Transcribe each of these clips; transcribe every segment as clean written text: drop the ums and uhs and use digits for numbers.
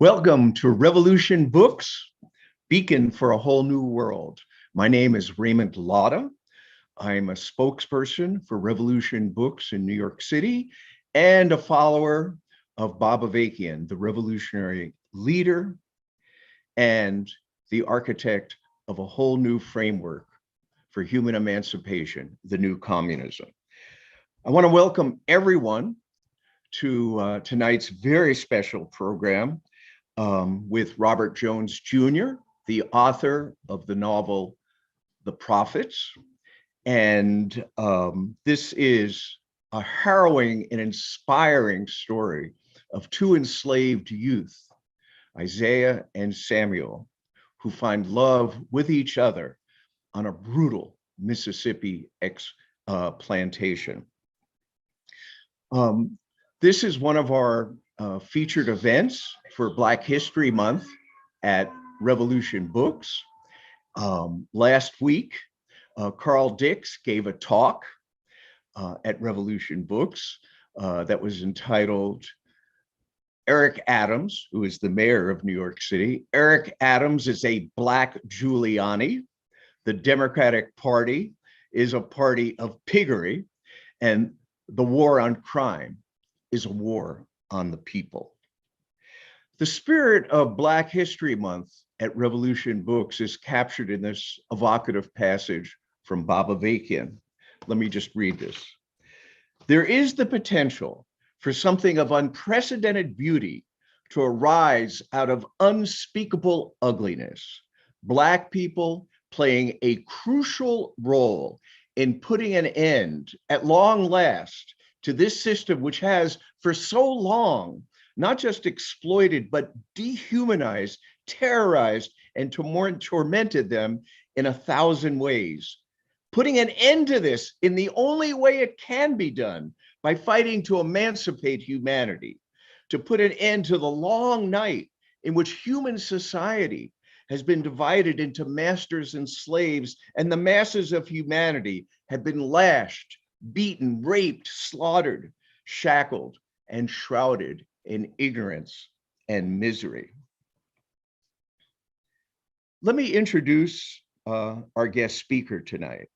Welcome to Revolution Books, Beacon for a Whole New World. My name is Raymond Lotta. I'm a spokesperson for Revolution Books in New York City and a follower of Bob Avakian, the revolutionary leader and the architect of a whole new framework for human emancipation, the new communism. I want to welcome everyone to tonight's very special program with Robert Jones Jr., the author of the novel, The Prophets. And this is a harrowing and inspiring story of two enslaved youth, Isaiah and Samuel, who find love with each other on a brutal Mississippi plantation. This is one of our featured events for Black History Month at Revolution Books. Last week, Carl Dix gave a talk at Revolution Books that was entitled Eric Adams, who is the mayor of New York City. Eric Adams is a Black Giuliani. The Democratic Party is a party of piggery, and the war on crime is a war on the people. The spirit of Black History Month at Revolution Books is captured in this evocative passage from Bob Avakian. Let me just read this. There is the potential for something of unprecedented beauty to arise out of unspeakable ugliness. Black people playing a crucial role in putting an end, at long last, to this system which has for so long not just exploited, but dehumanized, terrorized, and tormented them in 1,000 ways. Putting an end to this in the only way it can be done, by fighting to emancipate humanity, to put an end to the long night in which human society has been divided into masters and slaves, and the masses of humanity have been lashed, beaten, raped, slaughtered, shackled, and shrouded in ignorance and misery. Let me introduce our guest speaker tonight,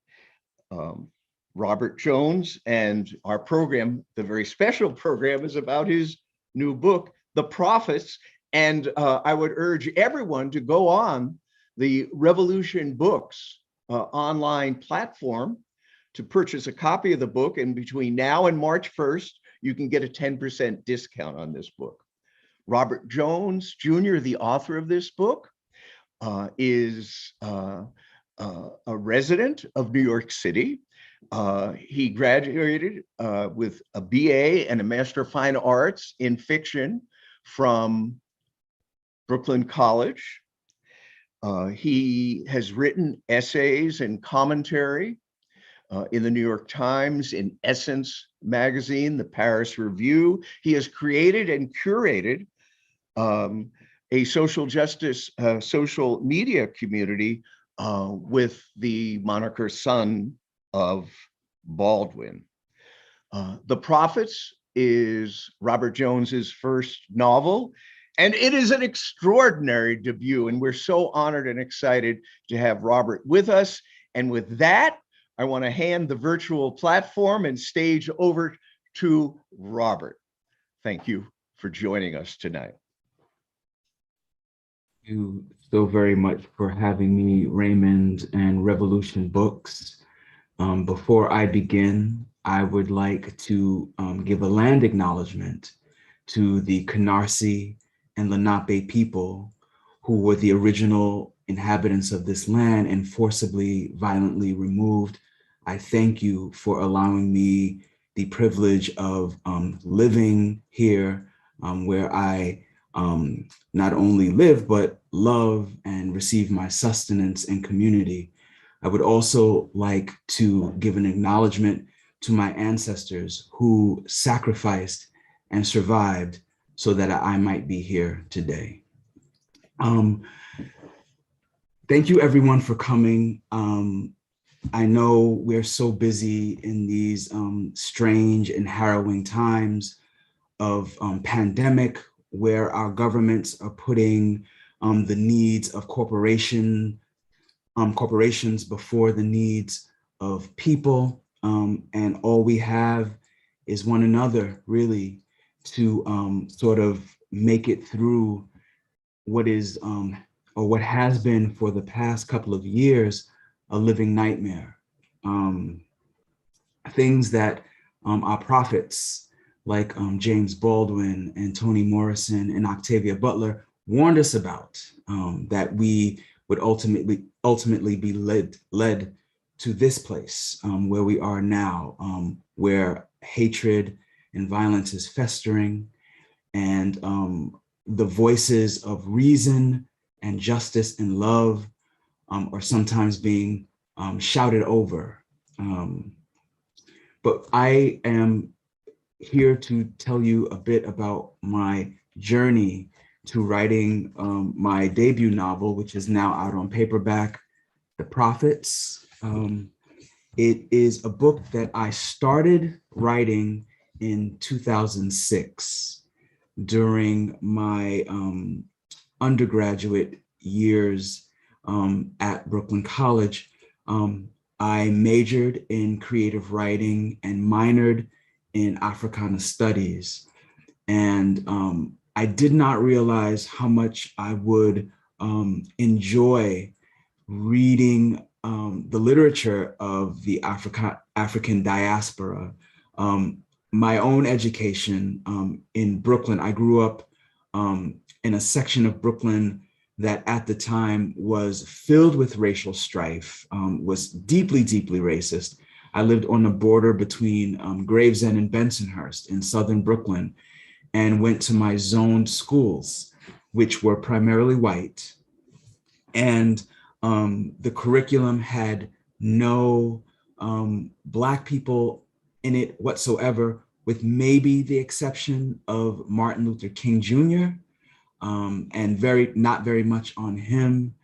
Robert Jones, and our program, the very special program, is about his new book, The Prophets. And I would urge everyone to go on the Revolution Books online platform to purchase a copy of the book. And between now and March 1st, you can get a 10% discount on this book. Robert Jones Jr., the author of this book, is a resident of New York City. He graduated with a BA and a Master of Fine Arts in fiction from Brooklyn College. He has written essays and commentary in the New York Times, in Essence magazine, the Paris Review. He has created and curated a social justice, social media community with the moniker Son of Baldwin. The Prophets is Robert Jones's first novel, and it is an extraordinary debut, and we're so honored and excited to have Robert with us. And with that, I want to hand the virtual platform and stage over to Robert. Thank you for joining us tonight. Thank you so very much for having me, Raymond and Revolution Books. Before I begin, I would like to give a land acknowledgement to the Canarsie and Lenape people, who were the original inhabitants of this land and forcibly, violently removed. I thank you for allowing me the privilege of living here, where I not only live, but love and receive my sustenance and community. I would also like to give an acknowledgement to my ancestors who sacrificed and survived so that I might be here today. Thank you everyone for coming. I know we're so busy in these strange and harrowing times of pandemic, where our governments are putting the needs of corporations before the needs of people. And all we have is one another, really, to sort of make it through what is, or what has been for the past couple of years, a living nightmare. Things that our prophets like James Baldwin and Toni Morrison and Octavia Butler warned us about, that we would ultimately be led to this place where we are now, where hatred and violence is festering, and the voices of reason and justice and love are sometimes being shouted over. But I am here to tell you a bit about my journey to writing my debut novel, which is now out on paperback, The Prophets. It is a book that I started writing in 2006 during my undergraduate years at Brooklyn College. I majored in creative writing and minored in Africana studies. And I did not realize how much I would enjoy reading the literature of the African diaspora. My own education in Brooklyn, I grew up in a section of Brooklyn that at the time was filled with racial strife, was deeply, deeply racist. I lived on the border between Gravesend and Bensonhurst in Southern Brooklyn, and went to my zoned schools, which were primarily white. And the curriculum had no Black people in it whatsoever, with maybe the exception of Martin Luther King Jr., and not very much on him.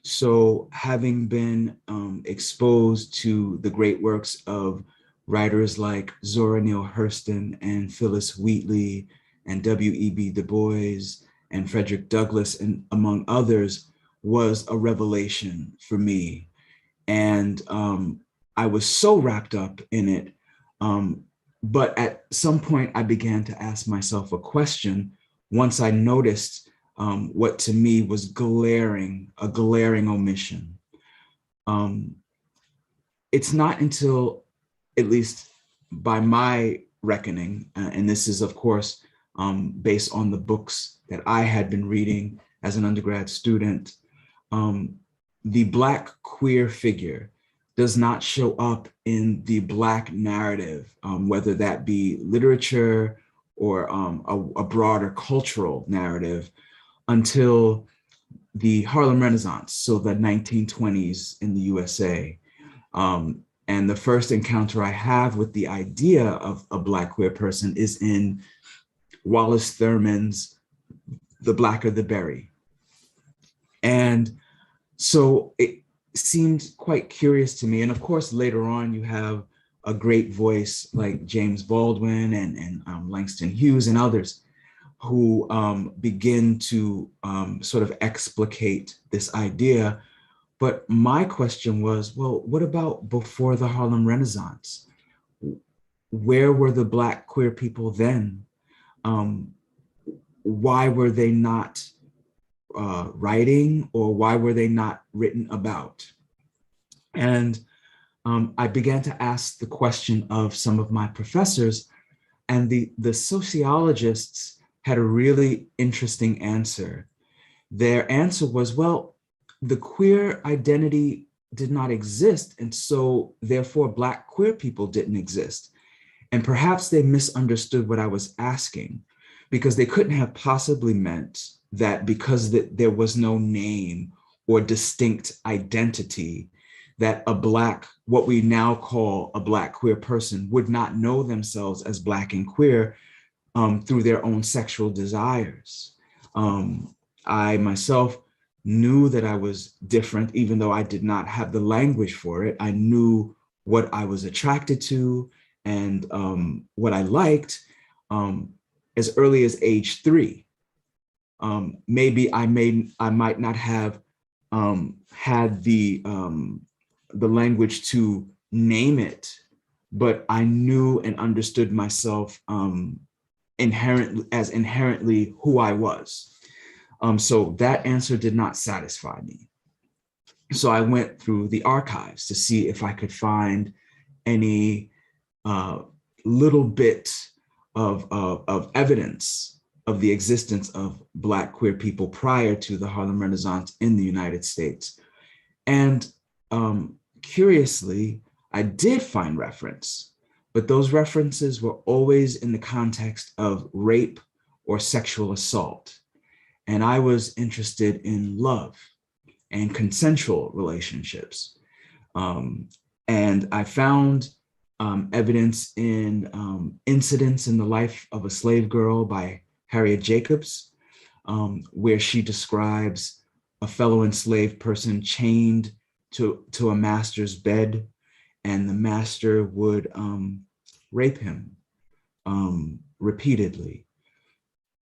So having been exposed to the great works of writers like Zora Neale Hurston and Phyllis Wheatley and W.E.B. Du Bois and Frederick Douglass, and among others, was a revelation for me. And I was so wrapped up in it. But at some point, I began to ask myself a question once I noticed what to me was a glaring omission. It's not until, at least by my reckoning, and this is of course based on the books that I had been reading as an undergrad student, the Black queer figure does not show up in the Black narrative, whether that be literature or a broader cultural narrative, until the Harlem Renaissance, so the 1920s in the USA. And the first encounter I have with the idea of a Black queer person is in Wallace Thurman's The Blacker the Berry. And so it seemed quite curious to me. And of course, later on, you have a great voice like James Baldwin and Langston Hughes and others who begin to sort of explicate this idea. But my question was, well, what about before the Harlem Renaissance? Where were the Black queer people then? Why were they not writing, or why were they not written about? And I began to ask the question of some of my professors, and the sociologists had a really interesting answer. Their answer was, well, the queer identity did not exist, and so therefore Black queer people didn't exist. And perhaps they misunderstood what I was asking, because they couldn't have possibly meant that because there was no name or distinct identity, that a Black, what we now call a Black queer person, would not know themselves as Black and queer through their own sexual desires. I myself knew that I was different, even though I did not have the language for it. I knew what I was attracted to and what I liked as early as age 3. maybe I might not have had the language to name it, but I knew and understood myself inherently who I was. So that answer did not satisfy me. So I went through the archives to see if I could find any little bit of evidence of the existence of Black queer people prior to the Harlem Renaissance in the United States. And curiously, I did find reference, but those references were always in the context of rape or sexual assault. And I was interested in love and consensual relationships. And I found evidence in Incidents in the Life of a Slave Girl by Harriet Jacobs, where she describes a fellow enslaved person chained to a master's bed, and the master would rape him repeatedly.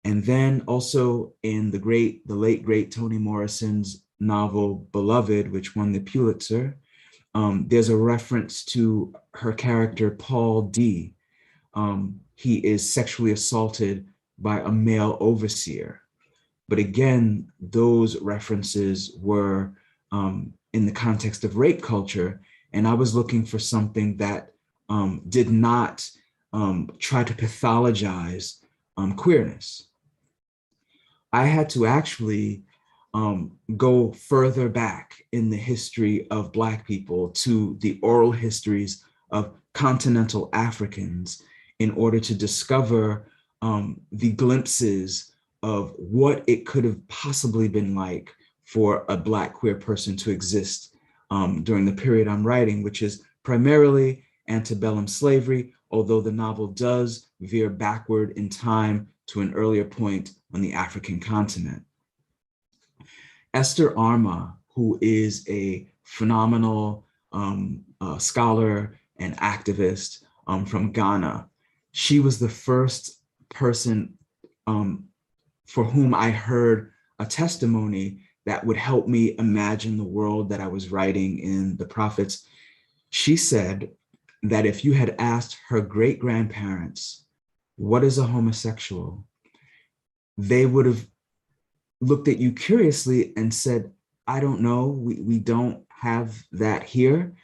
And then also in the late great Toni Morrison's novel Beloved, which won the Pulitzer, there's a reference to her character Paul D. He is sexually assaulted by a male overseer. But again, those references were in the context of rape culture, and I was looking for something that did not try to pathologize queerness. I had to actually go further back in the history of Black people to the oral histories of continental Africans in order to discover the glimpses of what it could have possibly been like for a Black queer person to exist during the period I'm writing, which is primarily antebellum slavery, although the novel does veer backward in time to an earlier point on the African continent. Esther Arma, who is a phenomenal scholar and activist from Ghana, she was the first person for whom I heard a testimony that would help me imagine the world that I was writing in The Prophets. She said that if you had asked her great-grandparents, what is a homosexual? They would have looked at you curiously and said, I don't know, we don't have that here.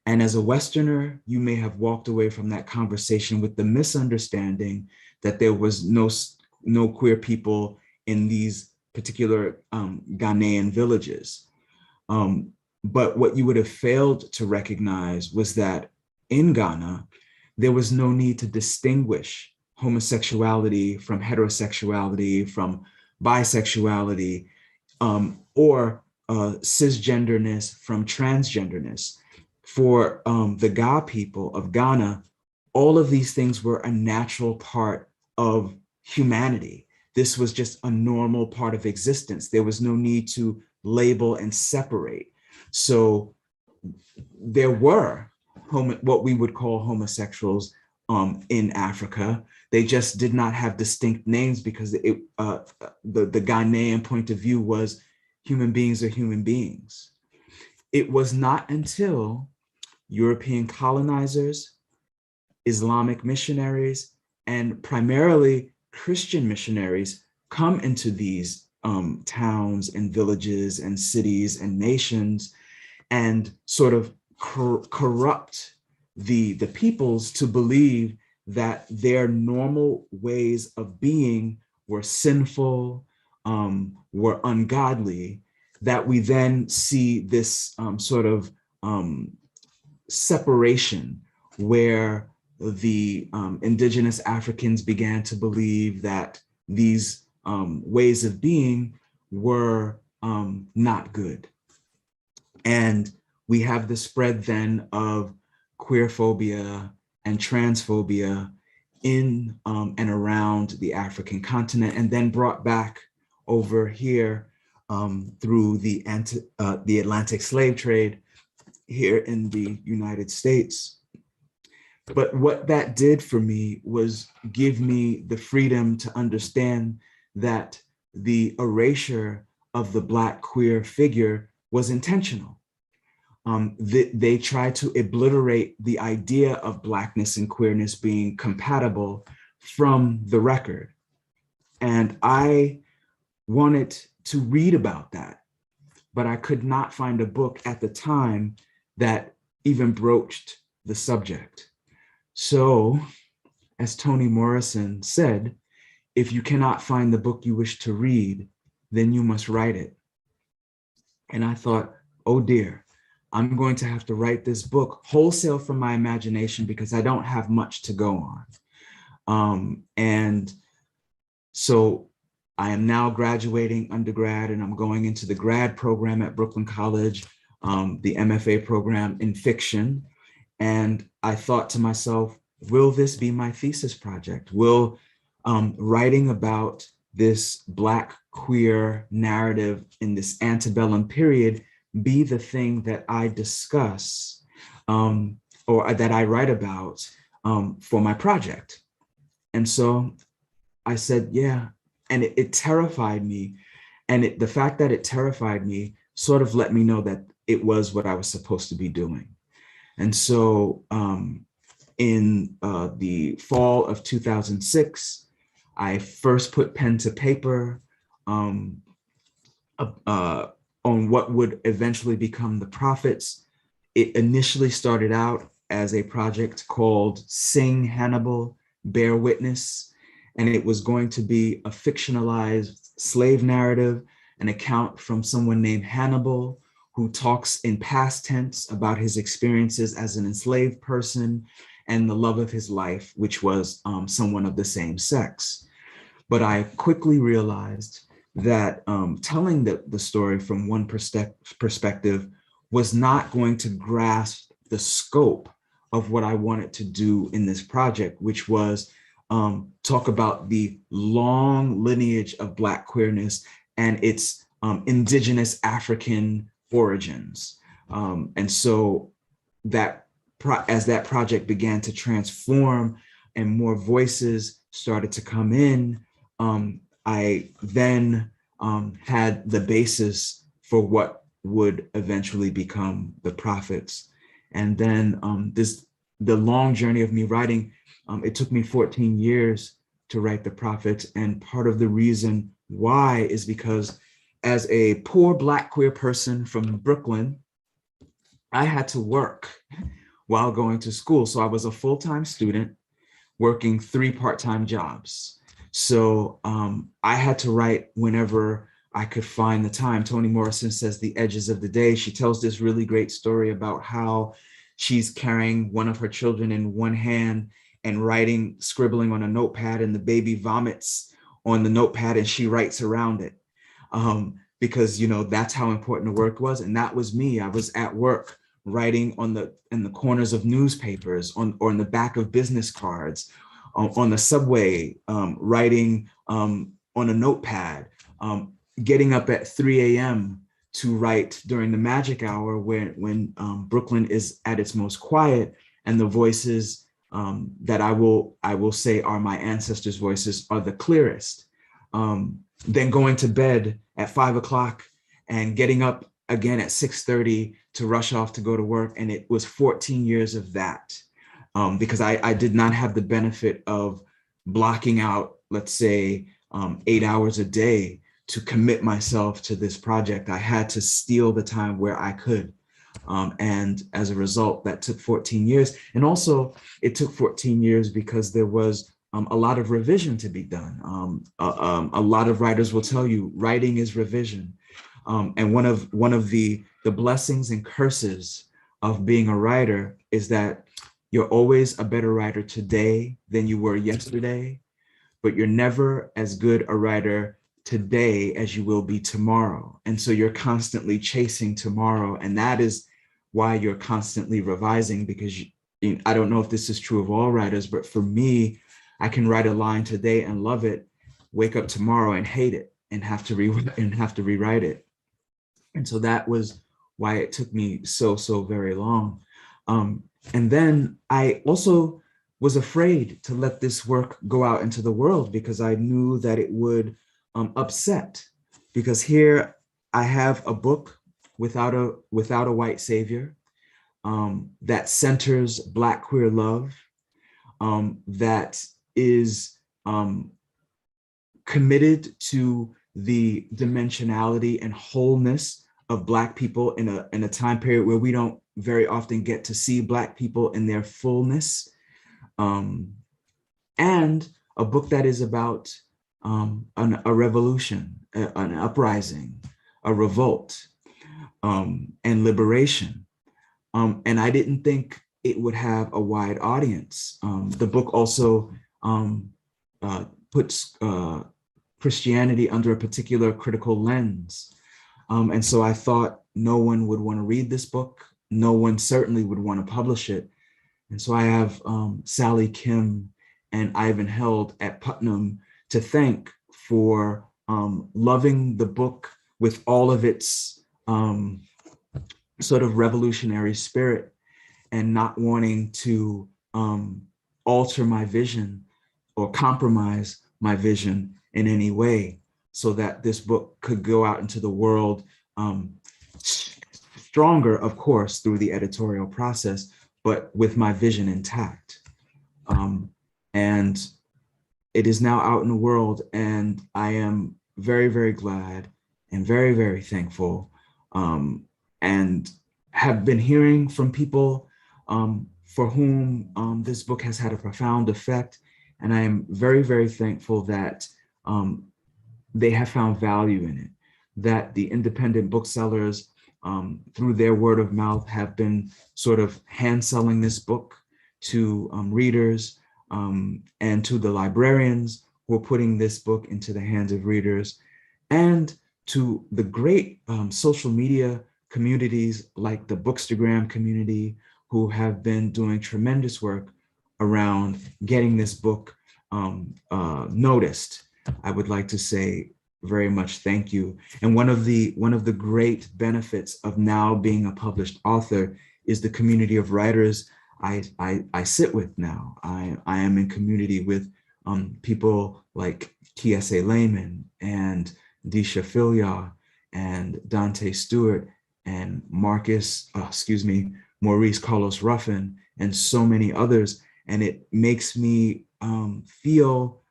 And as a Westerner, you may have walked away from that conversation with the misunderstanding that there was no queer people in these particular Ghanaian villages. But what you would have failed to recognize was that in Ghana, there was no need to distinguish homosexuality from heterosexuality, from bisexuality, or cisgenderness from transgenderness. For the Ga people of Ghana, all of these things were a natural part of humanity. This was just a normal part of existence. There was no need to label and separate. So there were what we would call homosexuals in Africa. They just did not have distinct names because the Ghanaian point of view was human beings are human beings. It was not until European colonizers, Islamic missionaries, and primarily Christian missionaries come into these towns and villages and cities and nations and sort of corrupt the peoples to believe that their normal ways of being were sinful, were ungodly, that we then see this sort of separation where the indigenous Africans began to believe that these ways of being were not good. And we have the spread then of queerphobia and transphobia in and around the African continent, and then brought back over here through the Atlantic slave trade here in the United States. But what that did for me was give me the freedom to understand that the erasure of the Black queer figure was intentional. They tried to obliterate the idea of Blackness and queerness being compatible from the record. And I wanted to read about that, but I could not find a book at the time that even broached the subject. So, as Toni Morrison said, if you cannot find the book you wish to read, then you must write it. And I thought, oh dear, I'm going to have to write this book wholesale from my imagination because I don't have much to go on. And so I am now graduating undergrad and I'm going into the grad program at Brooklyn College, the MFA program in fiction. And I thought to myself, will this be my thesis project? Will writing about this Black queer narrative in this antebellum period be the thing that I discuss or that I write about for my project? And so I said, yeah, and it terrified me. And the fact that it terrified me sort of let me know that it was what I was supposed to be doing. And so in the fall of 2006, I first put pen to paper on what would eventually become The Prophets. It initially started out as a project called Sing Hannibal, Bear Witness, and it was going to be a fictionalized slave narrative, an account from someone named Hannibal, who talks in past tense about his experiences as an enslaved person and the love of his life, which was someone of the same sex. But I quickly realized that telling the story from one perspective was not going to grasp the scope of what I wanted to do in this project, which was talk about the long lineage of Black queerness and its indigenous African origins. And so that as that project began to transform and more voices started to come in, I then had the basis for what would eventually become The Prophets. And then the long journey of me writing, it took me 14 years to write The Prophets. And part of the reason why is because as a poor Black queer person from Brooklyn, I had to work while going to school. So I was a full-time student working 3 part-time jobs. So I had to write whenever I could find the time. Toni Morrison says the edges of the day. She tells this really great story about how she's carrying one of her children in one hand and scribbling on a notepad, and the baby vomits on the notepad and she writes around it. Because, you know, that's how important the work was. And that was me. I was at work writing in the corners of newspapers or in the back of business cards, on the subway, writing on a notepad, getting up at 3 a.m. to write during the magic hour when Brooklyn is at its most quiet, and the voices that I will say are my ancestors' voices are the clearest. Then going to bed at 5 o'clock and getting up again at 6:30 to rush off to go to work. And it was 14 years of that, because I did not have the benefit of blocking out, let's say, 8 hours a day to commit myself to this project. I had to steal the time where I could. And as a result, that took 14 years. And also it took 14 years because there was a lot of revision to be done. A lot of writers will tell you writing is revision. And one of the blessings and curses of being a writer is that you're always a better writer today than you were yesterday, but you're never as good a writer today as you will be tomorrow. And so you're constantly chasing tomorrow. And that is why you're constantly revising, because I don't know if this is true of all writers, but for me, I can write a line today and love it, wake up tomorrow and hate it and have to rewrite it. And so that was why it took me so very long. And then I also was afraid to let this work go out into the world because I knew that it would upset because here I have a book without a white savior, that centers Black queer love, that is committed to the dimensionality and wholeness of Black people in a time period where we don't very often get to see Black people in their fullness, and a book that is about a revolution, an uprising, a revolt, and liberation. And I didn't think it would have a wide audience. The book also puts Christianity under a particular critical lens. And so I thought no one would want to read this book. No one certainly would want to publish it. And so I have Sally Kim and Ivan Held at Putnam to thank for loving the book with all of its sort of revolutionary spirit and not wanting to alter my vision or compromise my vision in any way, so that this book could go out into the world stronger, of course, through the editorial process, but with my vision intact. And it is now out in the world, and I am very, very glad and very, very thankful, and have been hearing from people for whom this book has had a profound effect. And I am very, very thankful that they have found value in it, that the independent booksellers, through their word of mouth, have been sort of hand selling this book to readers, and to the librarians who are putting this book into the hands of readers, and to the great social media communities like the Bookstagram community, who have been doing tremendous work around getting this book noticed. I would like to say very much thank you. And one of the great benefits of now being a published author is the community of writers I sit with now. I am in community with people like T.S.A. Lehman and Disha Philyaw and Dante Stewart and Maurice Carlos Ruffin, and so many others. And it makes me feel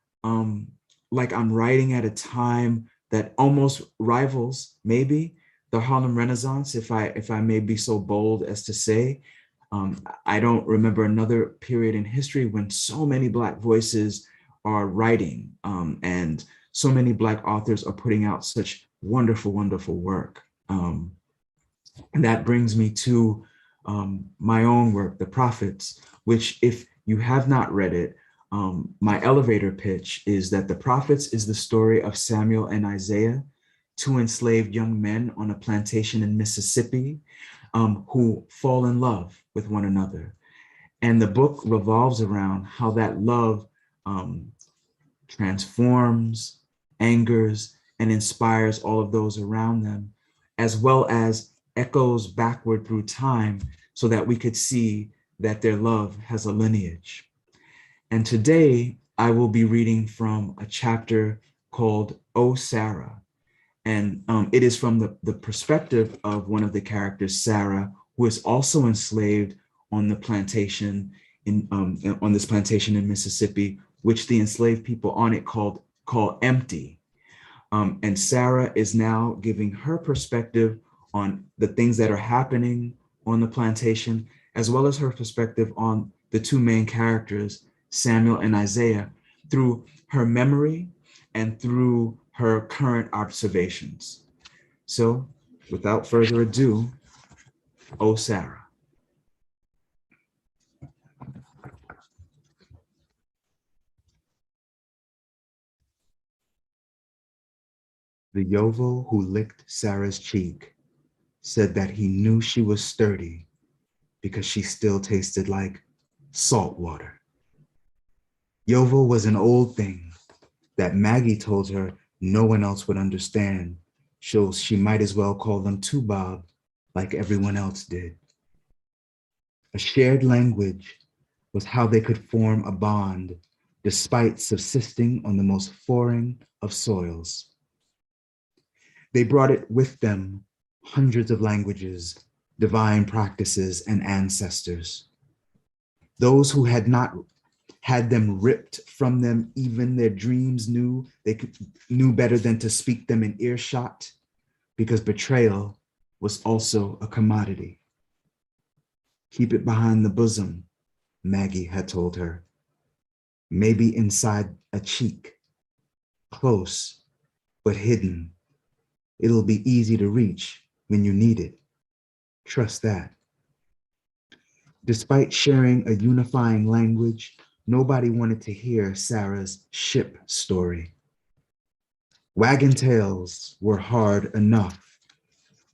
like I'm writing at a time that almost rivals maybe the Harlem Renaissance, if I may be so bold as to say. I don't remember another period in history when so many Black voices are writing, and so many Black authors are putting out such wonderful, wonderful work. And that brings me to my own work, The Prophets, which, if you have not read it, my elevator pitch is that The Prophets is the story of Samuel and Isaiah, two enslaved young men on a plantation in Mississippi, who fall in love with one another. And the book revolves around how that love transforms, angers, and inspires all of those around them, as well as echoes backward through time, so that we could see that their love has a lineage. And today I will be reading from a chapter called "Oh, Sarah." And it is from the perspective of one of the characters, Sarah, who is also enslaved on the plantation on this plantation in Mississippi, which the enslaved people on it call empty. And Sarah is now giving her perspective on the things that are happening on the plantation, as well as her perspective on the two main characters, Samuel and Isaiah, through her memory and through her current observations. So, without further ado, Oh, Sarah. The Yovo who licked Sarah's cheek said that he knew she was sturdy because she still tasted like salt water. Yovo was an old thing that Maggie told her no one else would understand, so she might as well call them Tubob like everyone else did. A shared language was how they could form a bond despite subsisting on the most foreign of soils. They brought it with them, hundreds of languages, divine practices, and ancestors. Those who had not had them ripped from them, even their dreams knew better than to speak them in earshot, because betrayal was also a commodity. Keep it behind the bosom, Maggie had told her. Maybe inside a cheek, close, but hidden. It'll be easy to reach when you need it. Trust that. Despite sharing a unifying language, nobody wanted to hear Sarah's ship story. Wagon tails were hard enough,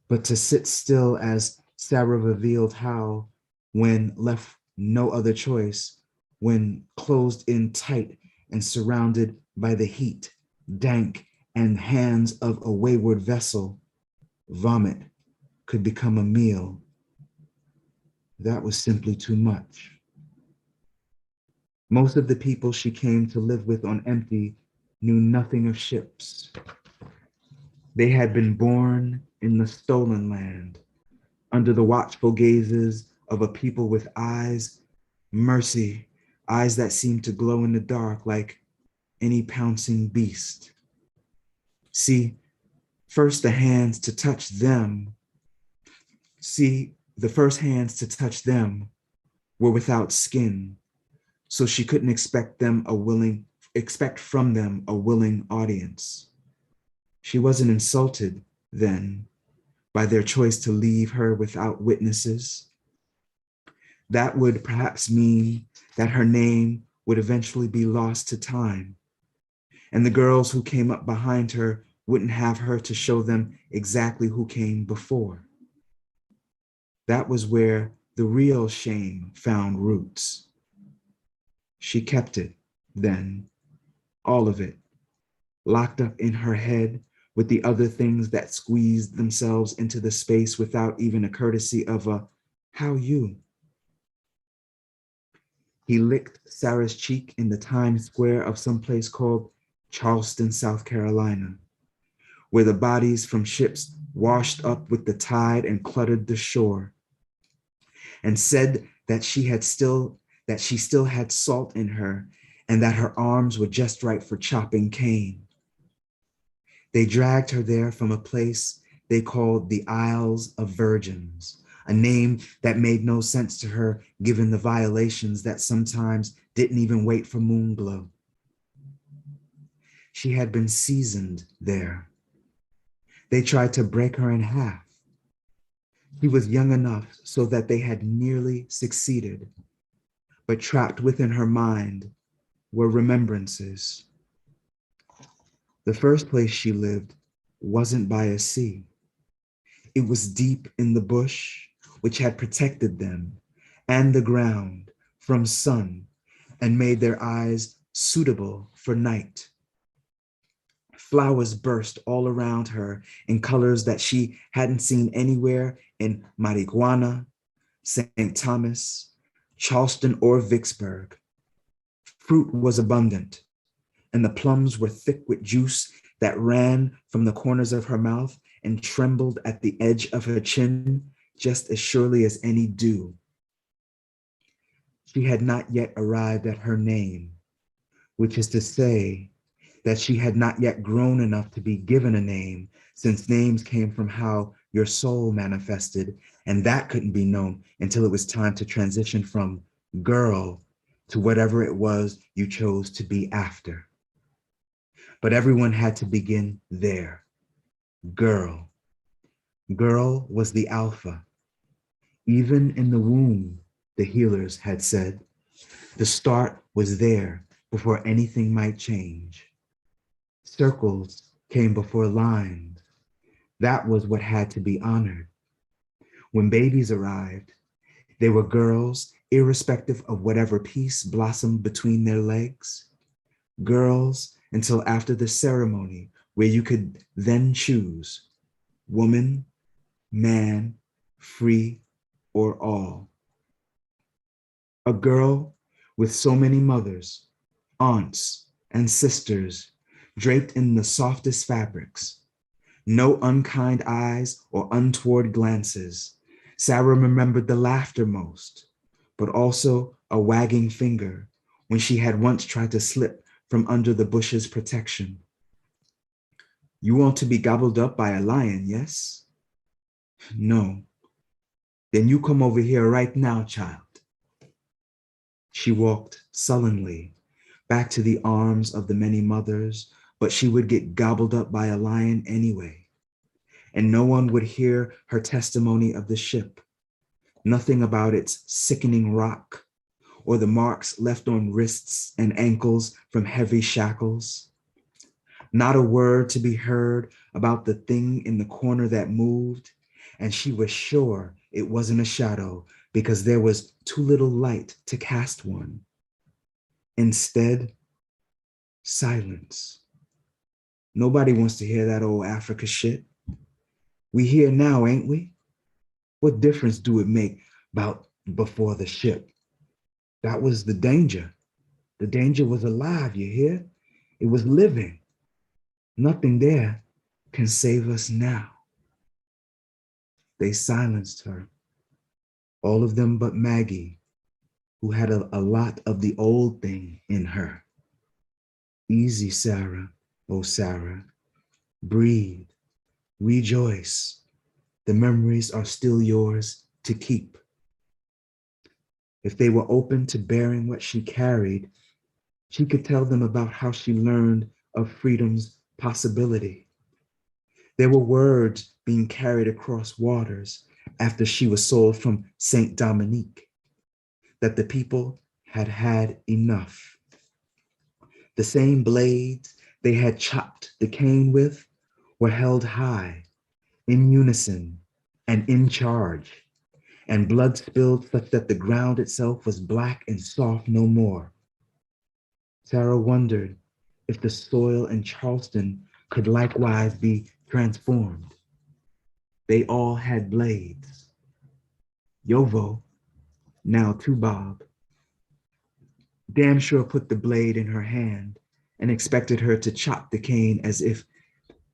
but to sit still as Sarah revealed how, when left no other choice, when closed in tight and surrounded by the heat, dank, and hands of a wayward vessel, vomit could become a meal. That was simply too much. Most of the people she came to live with on Empty knew nothing of ships. They had been born in the stolen land, under the watchful gazes of a people with eyes, mercy, eyes that seemed to glow in the dark like any pouncing beast. See, first the hands to touch them. See, the first hands to touch them were without skin, so she couldn't expect from them a willing audience. She wasn't insulted then by their choice to leave her without witnesses. That would perhaps mean that her name would eventually be lost to time, and the girls who came up behind her wouldn't have her to show them exactly who came before. That was where the real shame found roots. She kept it then, all of it, locked up in her head with the other things that squeezed themselves into the space without even a courtesy of a, how you? He licked Sarah's cheek in the Times Square of some place called Charleston, South Carolina, where the bodies from ships washed up with the tide and cluttered the shore, and said that she still had salt in her and that her arms were just right for chopping cane. They dragged her there from a place they called the Isles of Virgins, a name that made no sense to her given the violations that sometimes didn't even wait for moonglow. She had been seasoned there. They tried to break her in half. She was young enough so that they had nearly succeeded, but trapped within her mind were remembrances. The first place she lived wasn't by a sea. It was deep in the bush, which had protected them and the ground from sun and made their eyes suitable for night. Flowers burst all around her in colors that she hadn't seen anywhere in Marijuana, St. Thomas, Charleston, or Vicksburg. Fruit was abundant, and the plums were thick with juice that ran from the corners of her mouth and trembled at the edge of her chin just as surely as any dew. She had not yet arrived at her name, which is to say that she had not yet grown enough to be given a name, since names came from how your soul manifested, and that couldn't be known until it was time to transition from girl to whatever it was you chose to be after. But everyone had to begin there. Girl. Girl was the alpha. Even in the womb, the healers had said, the start was there before anything might change. Circles came before lines. That was what had to be honored. When babies arrived, they were girls, irrespective of whatever piece blossomed between their legs. Girls until after the ceremony, where you could then choose woman, man, free, or all. A girl with so many mothers, aunts, and sisters draped in the softest fabrics, No unkind eyes or untoward glances. Sarah remembered the laughter most, but also a wagging finger when she had once tried to slip from under the bush's protection. You want to be gobbled up by a lion, yes? No. Then you come over here right now, child. She walked sullenly back to the arms of the many mothers, but she would get gobbled up by a lion anyway. And no one would hear her testimony of the ship, nothing about its sickening rock or the marks left on wrists and ankles from heavy shackles. Not a word to be heard about the thing in the corner that moved, and she was sure it wasn't a shadow because there was too little light to cast one. Instead, silence. Nobody wants to hear that old Africa shit. We here now, ain't we? What difference do it make about before the ship? That was the danger. The danger was alive, you hear? It was living. Nothing there can save us now. They silenced her, all of them but Maggie, who had a lot of the old thing in her. Easy, Sarah, oh Sarah. Breathe, rejoice. The memories are still yours to keep. If they were open to bearing what she carried, she could tell them about how she learned of freedom's possibility. There were words being carried across waters after she was sold from Saint Dominique, that the people had had enough. The same blades they had chopped the cane with were held high, in unison and in charge, and blood spilled such that the ground itself was black and soft no more. Sarah wondered if the soil in Charleston could likewise be transformed. They all had blades. Yovo, now to Bob, damn sure put the blade in her hand and expected her to chop the cane as if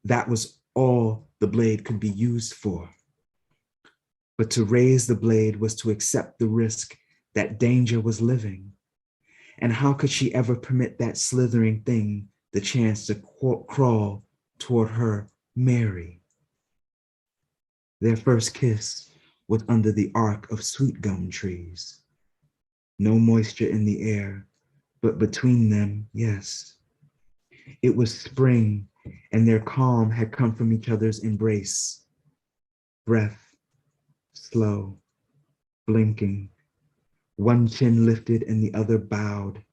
that was all the blade could be used for. But to raise the blade was to accept the risk that danger was living. And how could she ever permit that slithering thing the chance to crawl toward her Mary? Their first kiss was under the arc of sweet gum trees. No moisture in the air, but between them, yes. It was spring, and their calm had come from each other's embrace. Breath, slow, blinking, one chin lifted and the other bowed.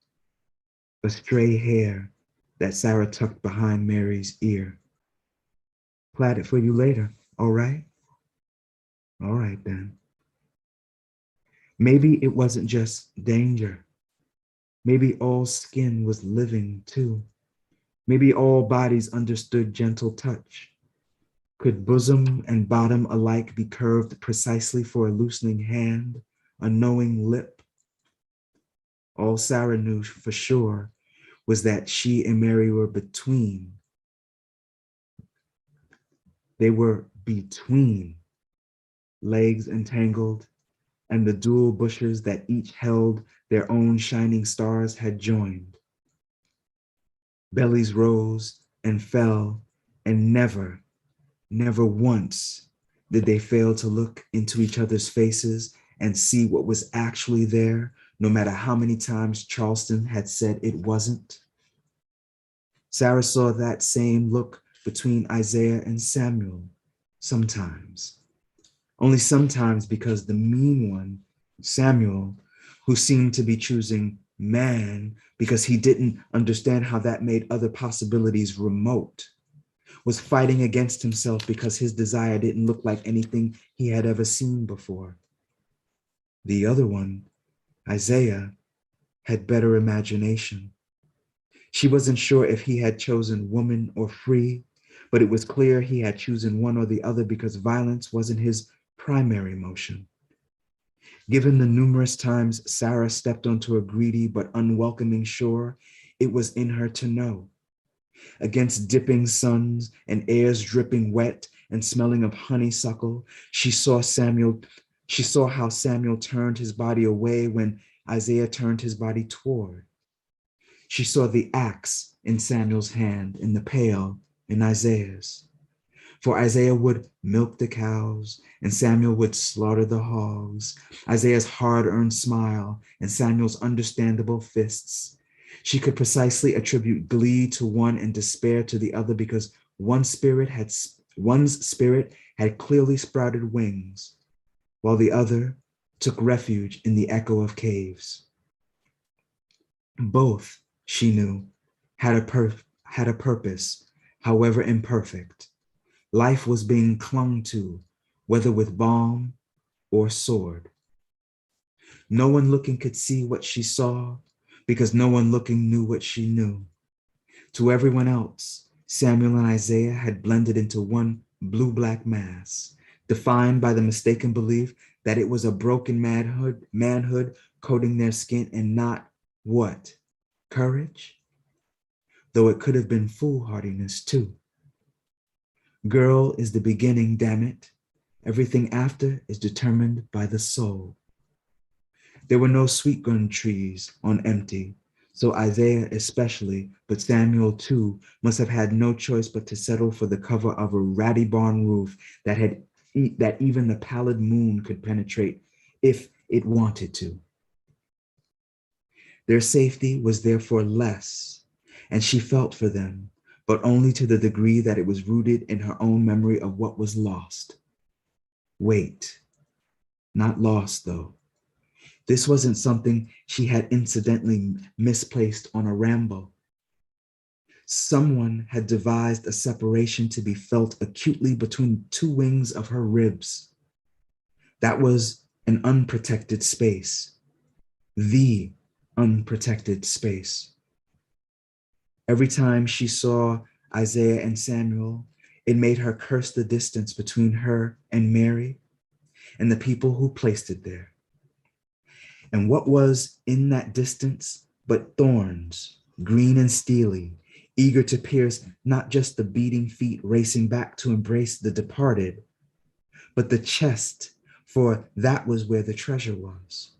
A stray hair that Sarah tucked behind Mary's ear. Plait it for you later, all right? All right then. Maybe it wasn't just danger. Maybe all skin was living too. Maybe all bodies understood gentle touch. Could bosom and bottom alike be curved precisely for a loosening hand, a knowing lip? All Sarah knew for sure was that she and Mary were between. They were between, legs entangled, and the dual bushes that each held their own shining stars had joined. Bellies rose and fell, and never, never once did they fail to look into each other's faces and see what was actually there, no matter how many times Charleston had said it wasn't. Sarah saw that same look between Isaiah and Samuel sometimes. Only sometimes, because the mean one, Samuel, who seemed to be choosing man because he didn't understand how that made other possibilities remote, was fighting against himself because his desire didn't look like anything he had ever seen before. The other one, Isaiah, had better imagination. She wasn't sure if he had chosen woman or free, but it was clear he had chosen one or the other because violence wasn't his primary motion. Given the numerous times Sarah stepped onto a greedy but unwelcoming shore, it was in her to know. Against dipping suns and airs dripping wet and smelling of honeysuckle, she saw how Samuel turned his body away when Isaiah turned his body toward. She saw the axe in Samuel's hand, in the pail in Isaiah's. For Isaiah would milk the cows and Samuel would slaughter the hogs. Isaiah's hard-earned smile and Samuel's understandable fists. She could precisely attribute glee to one and despair to the other because one's spirit had clearly sprouted wings, while the other took refuge in the echo of caves. Both, she knew, had a purpose, however imperfect. Life was being clung to, whether with balm or sword. No one looking could see what she saw because no one looking knew what she knew. To everyone else, Samuel and Isaiah had blended into one blue-black mass, defined by the mistaken belief that it was a broken manhood coating their skin and not what? Courage? Though it could have been foolhardiness too. Girl is the beginning, damn it. Everything after is determined by the soul. There were no sweet gum trees on empty, so Isaiah especially, but Samuel too, must have had no choice but to settle for the cover of a ratty barn roof that even the pallid moon could penetrate if it wanted to. Their safety was therefore less, and she felt for them, but only to the degree that it was rooted in her own memory of what was lost. Wait, not lost though. This wasn't something she had incidentally misplaced on a ramble. Someone had devised a separation to be felt acutely between two wings of her ribs. That was an unprotected space, the unprotected space. Every time she saw Isaiah and Samuel, it made her curse the distance between her and Mary and the people who placed it there. And what was in that distance but thorns, green and steely, eager to pierce not just the beating feet racing back to embrace the departed, but the chest, for that was where the treasure was.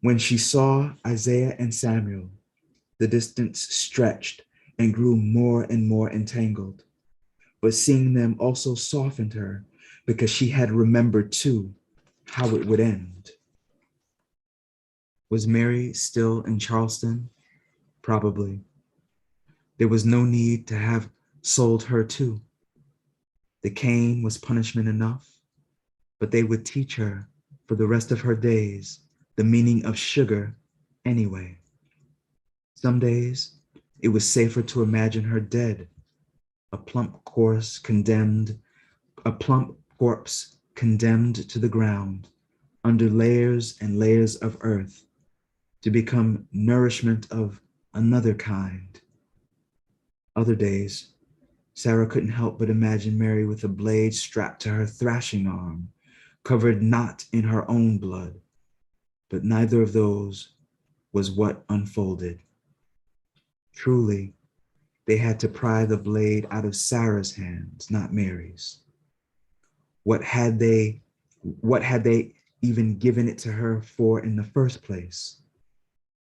When she saw Isaiah and Samuel, the distance stretched and grew more and more entangled. But seeing them also softened her because she had remembered too how it would end. Was Mary still in Charleston? Probably. There was no need to have sold her too. The cane was punishment enough, but they would teach her for the rest of her days the meaning of sugar anyway. Some days it was safer to imagine her dead, a plump corpse condemned to the ground under layers and layers of earth to become nourishment of another kind. Other days, Sarah couldn't help but imagine Mary with a blade strapped to her thrashing arm, covered not in her own blood, but neither of those was what unfolded. Truly, they had to pry the blade out of Sarah's hands, not Mary's. What had they even given it to her for in the first place?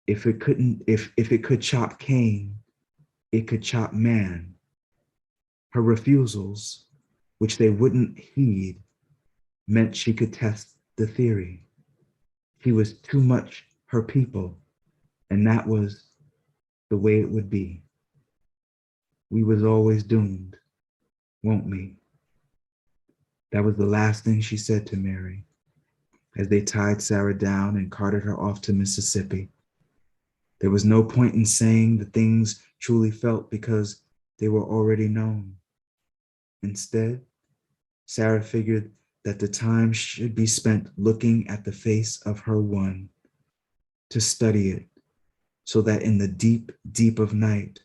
If it could chop Cain, it could chop man. Her refusals, which they wouldn't heed, meant she could test the theory. He was too much her people, and that was the way it would be. We was always doomed, won't we? That was the last thing she said to Mary as they tied Sarah down and carted her off to Mississippi. There was no point in saying the things truly felt because they were already known. Instead, Sarah figured that the time should be spent looking at the face of her one, to study it, so that in the deep, deep of night,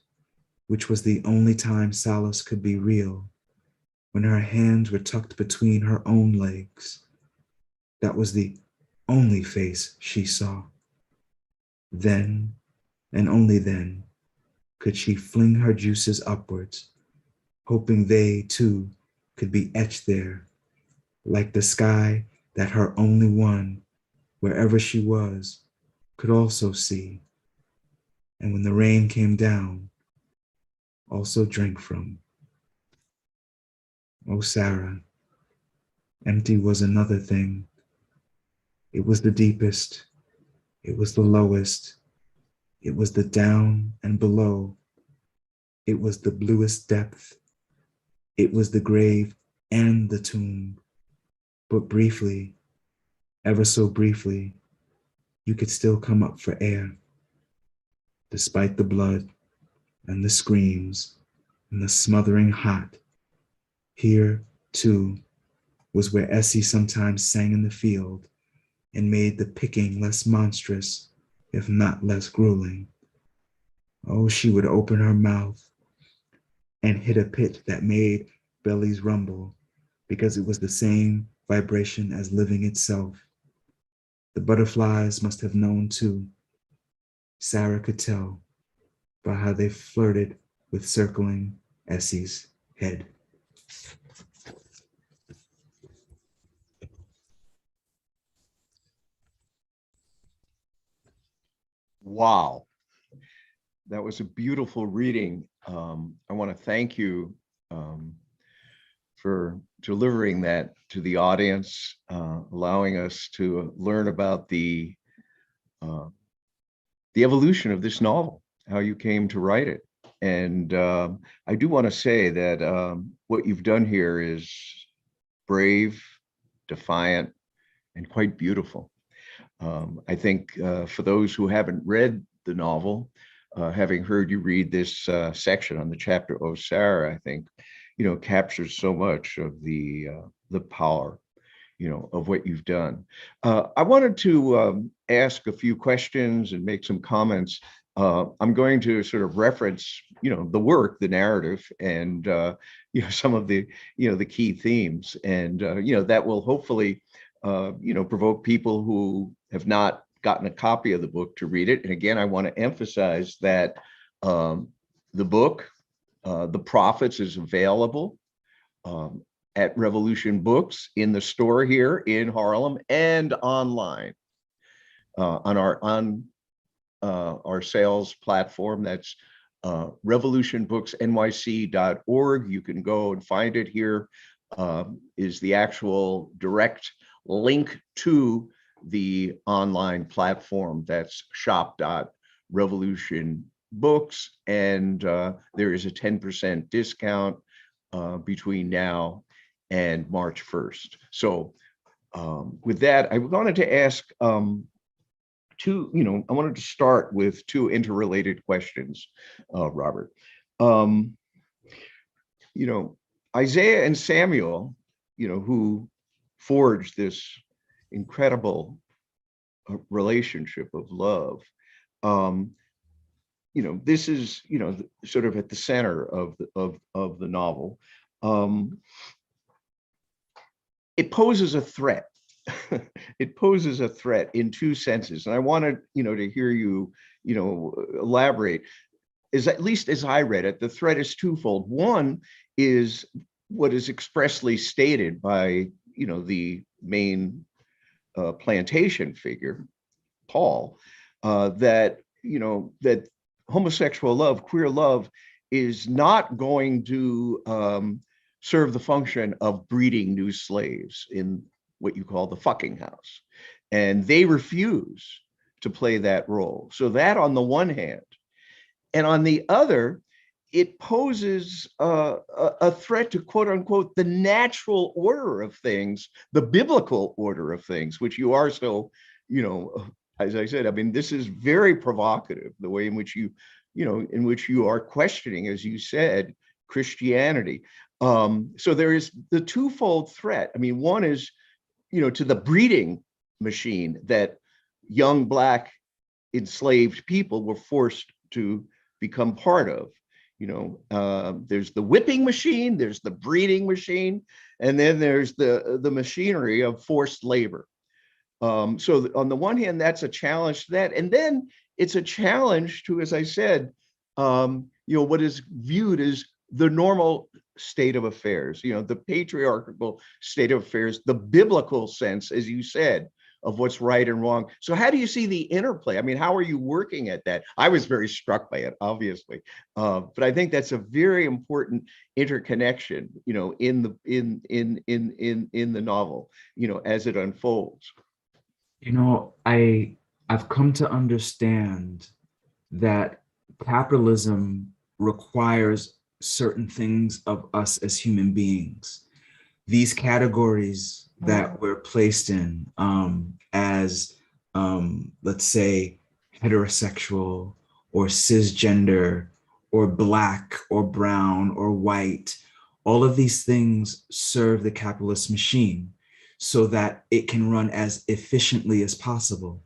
which was the only time solace could be real, when her hands were tucked between her own legs, that was the only face she saw. Then, and only then, could she fling her juices upwards, hoping they, too, could be etched there, like the sky that her only one, wherever she was, could also see, and when the rain came down, also drank from. Oh, Sarah, empty was another thing. It was the deepest, it was the lowest, it was the down and below, it was the bluest depth, it was the grave and the tomb. But briefly, ever so briefly, you could still come up for air, despite the blood and the screams and the smothering hot. Here, too, was where Essie sometimes sang in the field and made the picking less monstrous, if not less grueling. Oh, she would open her mouth and hit a pitch that made bellies rumble, because it was the same vibration as living itself. The butterflies must have known too. Sarah could tell by how they flirted with circling Essie's head. Wow, that was a beautiful reading. I want to thank you for delivering that to the audience, allowing us to learn about the evolution of this novel, how you came to write it. And I do want to say that what you've done here is brave, defiant, and quite beautiful. I think for those who haven't read the novel, having heard you read this section on the chapter of Sarah, I think, captures so much of the power, of what you've done. I wanted to ask a few questions and make some comments. I'm going to sort of reference, the work, the narrative, and some of the, the key themes, and that will hopefully, provoke people who have not gotten a copy of the book to read it. And again, I want to emphasize that the book, The Prophets, is available at Revolution Books in the store here in Harlem and online on our sales platform. That's revolutionbooksnyc.org. You can go and find it. Here is the actual direct link to the online platform. That's shop.revolutionbooks, and there is a 10% discount between now and March 1st. So with that, I wanted to ask I wanted to start with two interrelated questions, Robert. Isaiah and Samuel, who forged this incredible relationship of love. This is, sort of at the center of the novel. It poses a threat. It poses a threat in two senses, and I wanted, to hear you, elaborate. At least as I read it, the threat is twofold. One is what is expressly stated by, the main plantation figure, Paul, that that homosexual love, queer love, is not going to serve the function of breeding new slaves in what you call the fucking house, and they refuse to play that role. So that on the one hand, and on the other, it poses a threat to, quote unquote, the natural order of things, the biblical order of things, which you are so, as I said, I mean, this is very provocative, the way in which you are questioning, as you said, Christianity. So there is the twofold threat. I mean, one is, to the breeding machine that young Black enslaved people were forced to become part of. There's the whipping machine, there's the breeding machine, and then there's the machinery of forced labor. So on the one hand, that's a challenge to that. And then it's a challenge to, as I said, what is viewed as the normal state of affairs, the patriarchal state of affairs, the biblical sense, as you said, of what's right and wrong. So how do you see the interplay? I mean, how are you working at that? I was very struck by it, obviously, but I think that's a very important interconnection, in the novel, as it unfolds. I've come to understand that capitalism requires certain things of us as human beings. These categories that we're placed in, as, let's say, heterosexual or cisgender or Black or brown or white, all of these things serve the capitalist machine so that it can run as efficiently as possible.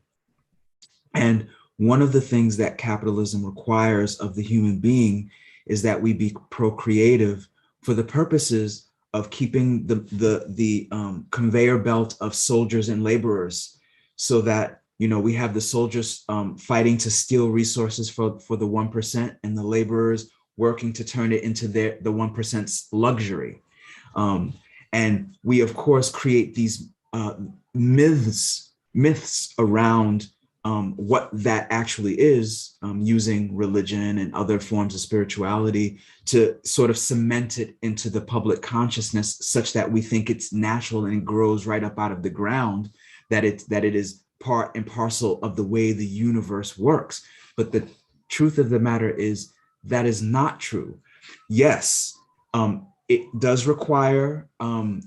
And one of the things that capitalism requires of the human being is that we be procreative for the purposes of keeping the conveyor belt of soldiers and laborers, so that we have the soldiers fighting to steal resources for the 1%, and the laborers working to turn it into the 1%'s luxury. And we, of course, create these myths around what that actually is, using religion and other forms of spirituality to sort of cement it into the public consciousness, such that we think it's natural and it grows right up out of the ground, that it is part and parcel of the way the universe works. But the truth of the matter is that is not true. Yes, it does require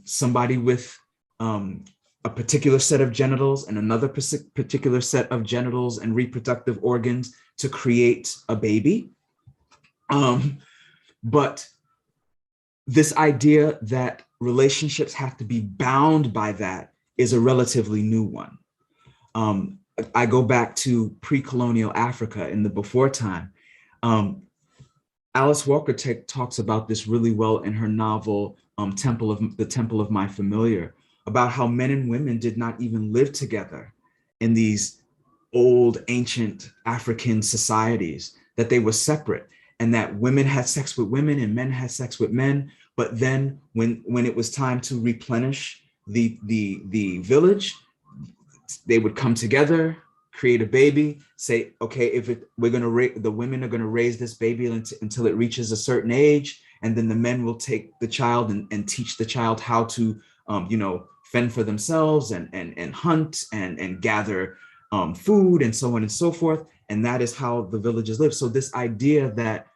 somebody with a particular set of genitals and another particular set of genitals and reproductive organs to create a baby. But this idea that relationships have to be bound by that is a relatively new one. I go back to pre-colonial Africa in the before time. Alice Walker talks about this really well in her novel, The Temple of My Familiar, about how men and women did not even live together in these old ancient African societies, that they were separate, and that women had sex with women and men had sex with men. But then when it was time to replenish the village, they would come together, create a baby, say, okay, the women are gonna raise this baby until it reaches a certain age, and then the men will take the child and teach the child how to, fend for themselves and hunt and gather food and so on and so forth. And that is how the villages live. So this idea that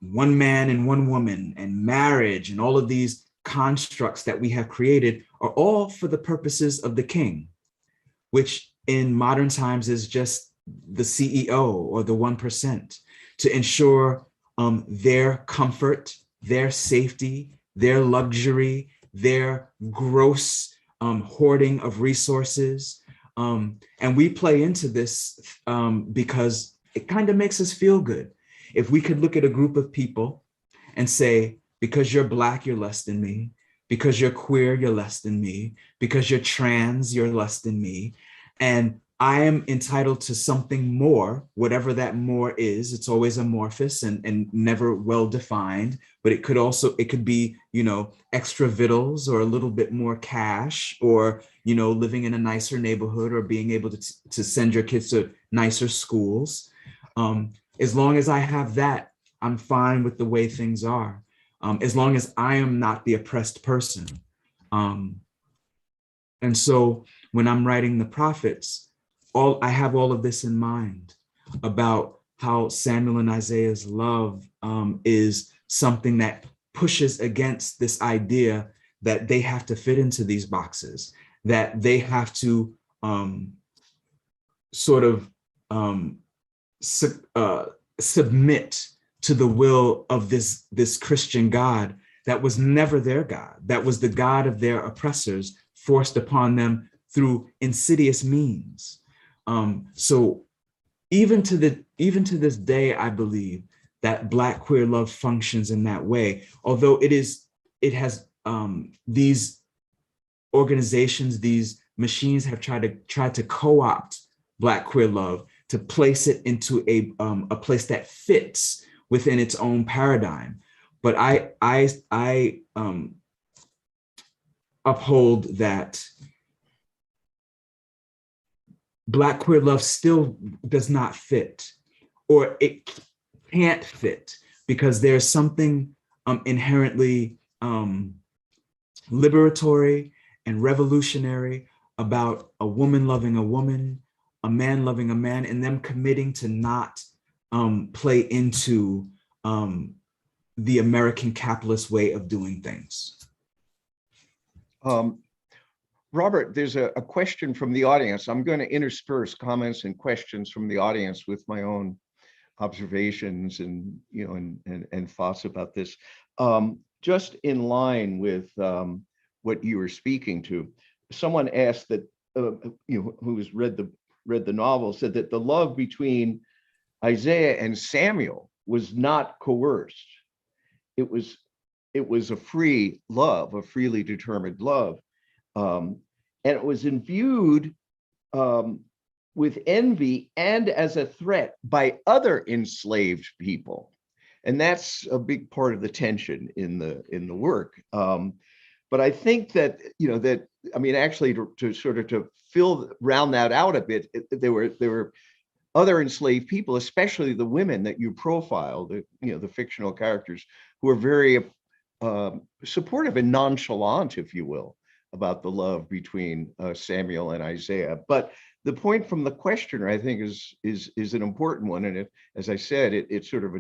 one man and one woman and marriage and all of these constructs that we have created are all for the purposes of the king, which in modern times is just the CEO or the 1%, to ensure their comfort, their safety, their luxury, their gross hoarding of resources. And we play into this because it kind of makes us feel good. If we could look at a group of people and say, because you're Black, you're less than me. Because you're queer, you're less than me. Because you're trans, you're less than me. And I am entitled to something more, whatever that more is. It's always amorphous and never well-defined, but it could be, extra victuals or a little bit more cash, or, living in a nicer neighborhood, or being able to send your kids to nicer schools. As long as I have that, I'm fine with the way things are. As long as I am not the oppressed person. And so when I'm writing the prophets, I have all of this in mind about how Samuel and Isaiah's love is something that pushes against this idea that they have to fit into these boxes, that they have to submit to the will of this Christian God that was never their God, that was the God of their oppressors, forced upon them through insidious means. So even to this day, I believe that Black queer love functions in that way. Although it has these organizations, these machines have tried to co-opt Black queer love to place it into a place that fits within its own paradigm. But I uphold that Black queer love still does not fit, or it can't fit, because there's something inherently liberatory and revolutionary about a woman loving a woman, a man loving a man, and them committing to not play into the American capitalist way of doing things. Robert, there's a question from the audience. I'm going to intersperse comments and questions from the audience with my own observations and and thoughts about this. Just in line with what you were speaking to, someone asked that who's read the novel, said that the love between Isaiah and Samuel was not coerced. It was a free love, a freely determined love. And it was imbued with envy and as a threat by other enslaved people. And that's a big part of the tension in the work. But I think that, actually to round that out a bit, there were other enslaved people, especially the women that you profile, the fictional characters, who are very supportive and nonchalant, if you will, about the love between Samuel and Isaiah. But the point from the questioner, I think, is an important one, and as I said, it sort of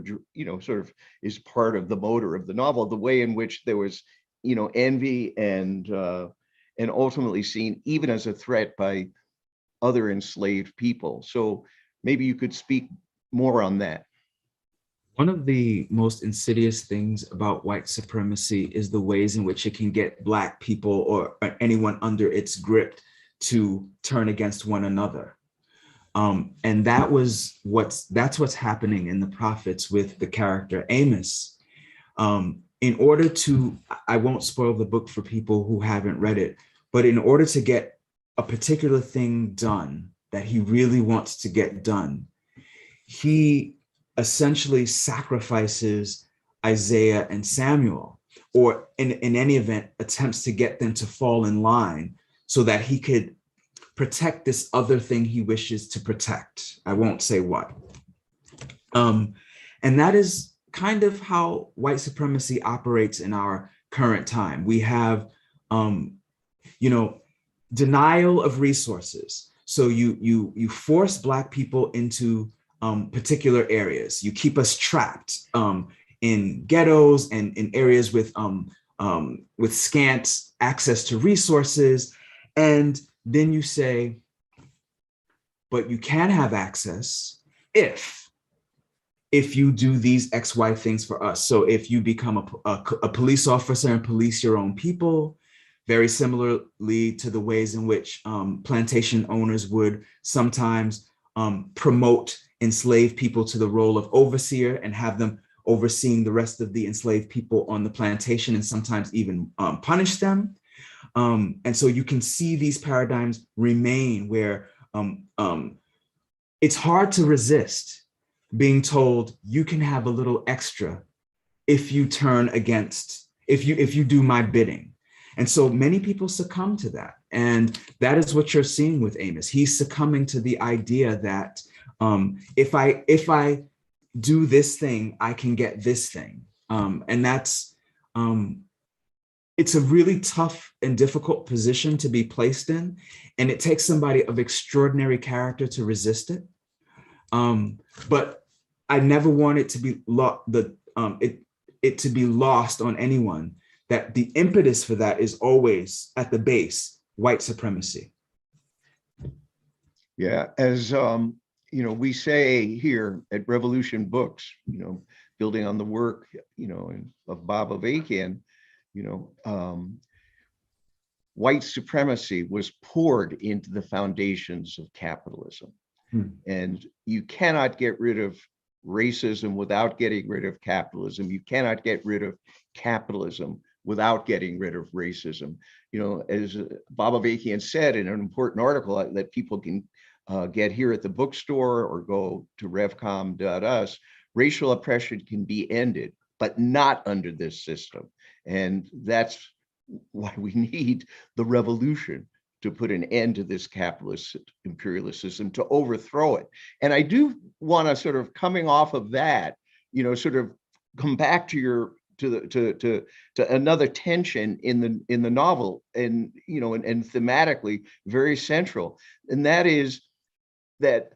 is part of the motor of the novel, the way in which there was envy and ultimately seen even as a threat by other enslaved people. So maybe you could speak more on that. One of the most insidious things about white supremacy is the ways in which it can get Black people or anyone under its grip to turn against one another. And that's what's happening in the Prophets with the character Amos. In order to, I won't spoil the book for people who haven't read it, but in order to get a particular thing done that he really wants to get done, he essentially sacrifices Isaiah and Samuel, or in any event, attempts to get them to fall in line so that he could protect this other thing he wishes to protect. I won't say what. And that is kind of how white supremacy operates in our current time. We have, denial of resources. So you force Black people into particular areas. You keep us trapped in ghettos and in areas with scant access to resources. And then you say, but you can have access if you do these X, Y things for us. So if you become a police officer and police your own people, very similarly to the ways in which plantation owners would sometimes promote enslaved people to the role of overseer and have them overseeing the rest of the enslaved people on the plantation, and sometimes even punish them. And so you can see these paradigms remain where it's hard to resist being told you can have a little extra if you turn against, if you do my bidding. And so many people succumb to that. And that is what you're seeing with Amos. He's succumbing to the idea that if I do this thing, I can get this thing. And that's, it's a really tough and difficult position to be placed in. And it takes somebody of extraordinary character to resist it. But I never want it to be to be lost on anyone that the impetus for that is always at the base, white supremacy. Yeah, as we say here at Revolution Books, building on the work, of Bob Avakian, white supremacy was poured into the foundations of capitalism. And you cannot get rid of racism without getting rid of capitalism. You cannot get rid of capitalism without getting rid of racism. As Bob Avakian said in an important article that people can get here at the bookstore or go to revcom.us, racial oppression can be ended, but not under this system. And that's why we need the revolution to put an end to this capitalist imperialist system, to overthrow it. And I do want to sort of, coming off of that, sort of come back to your to another tension in the novel, and and thematically very central, and that is that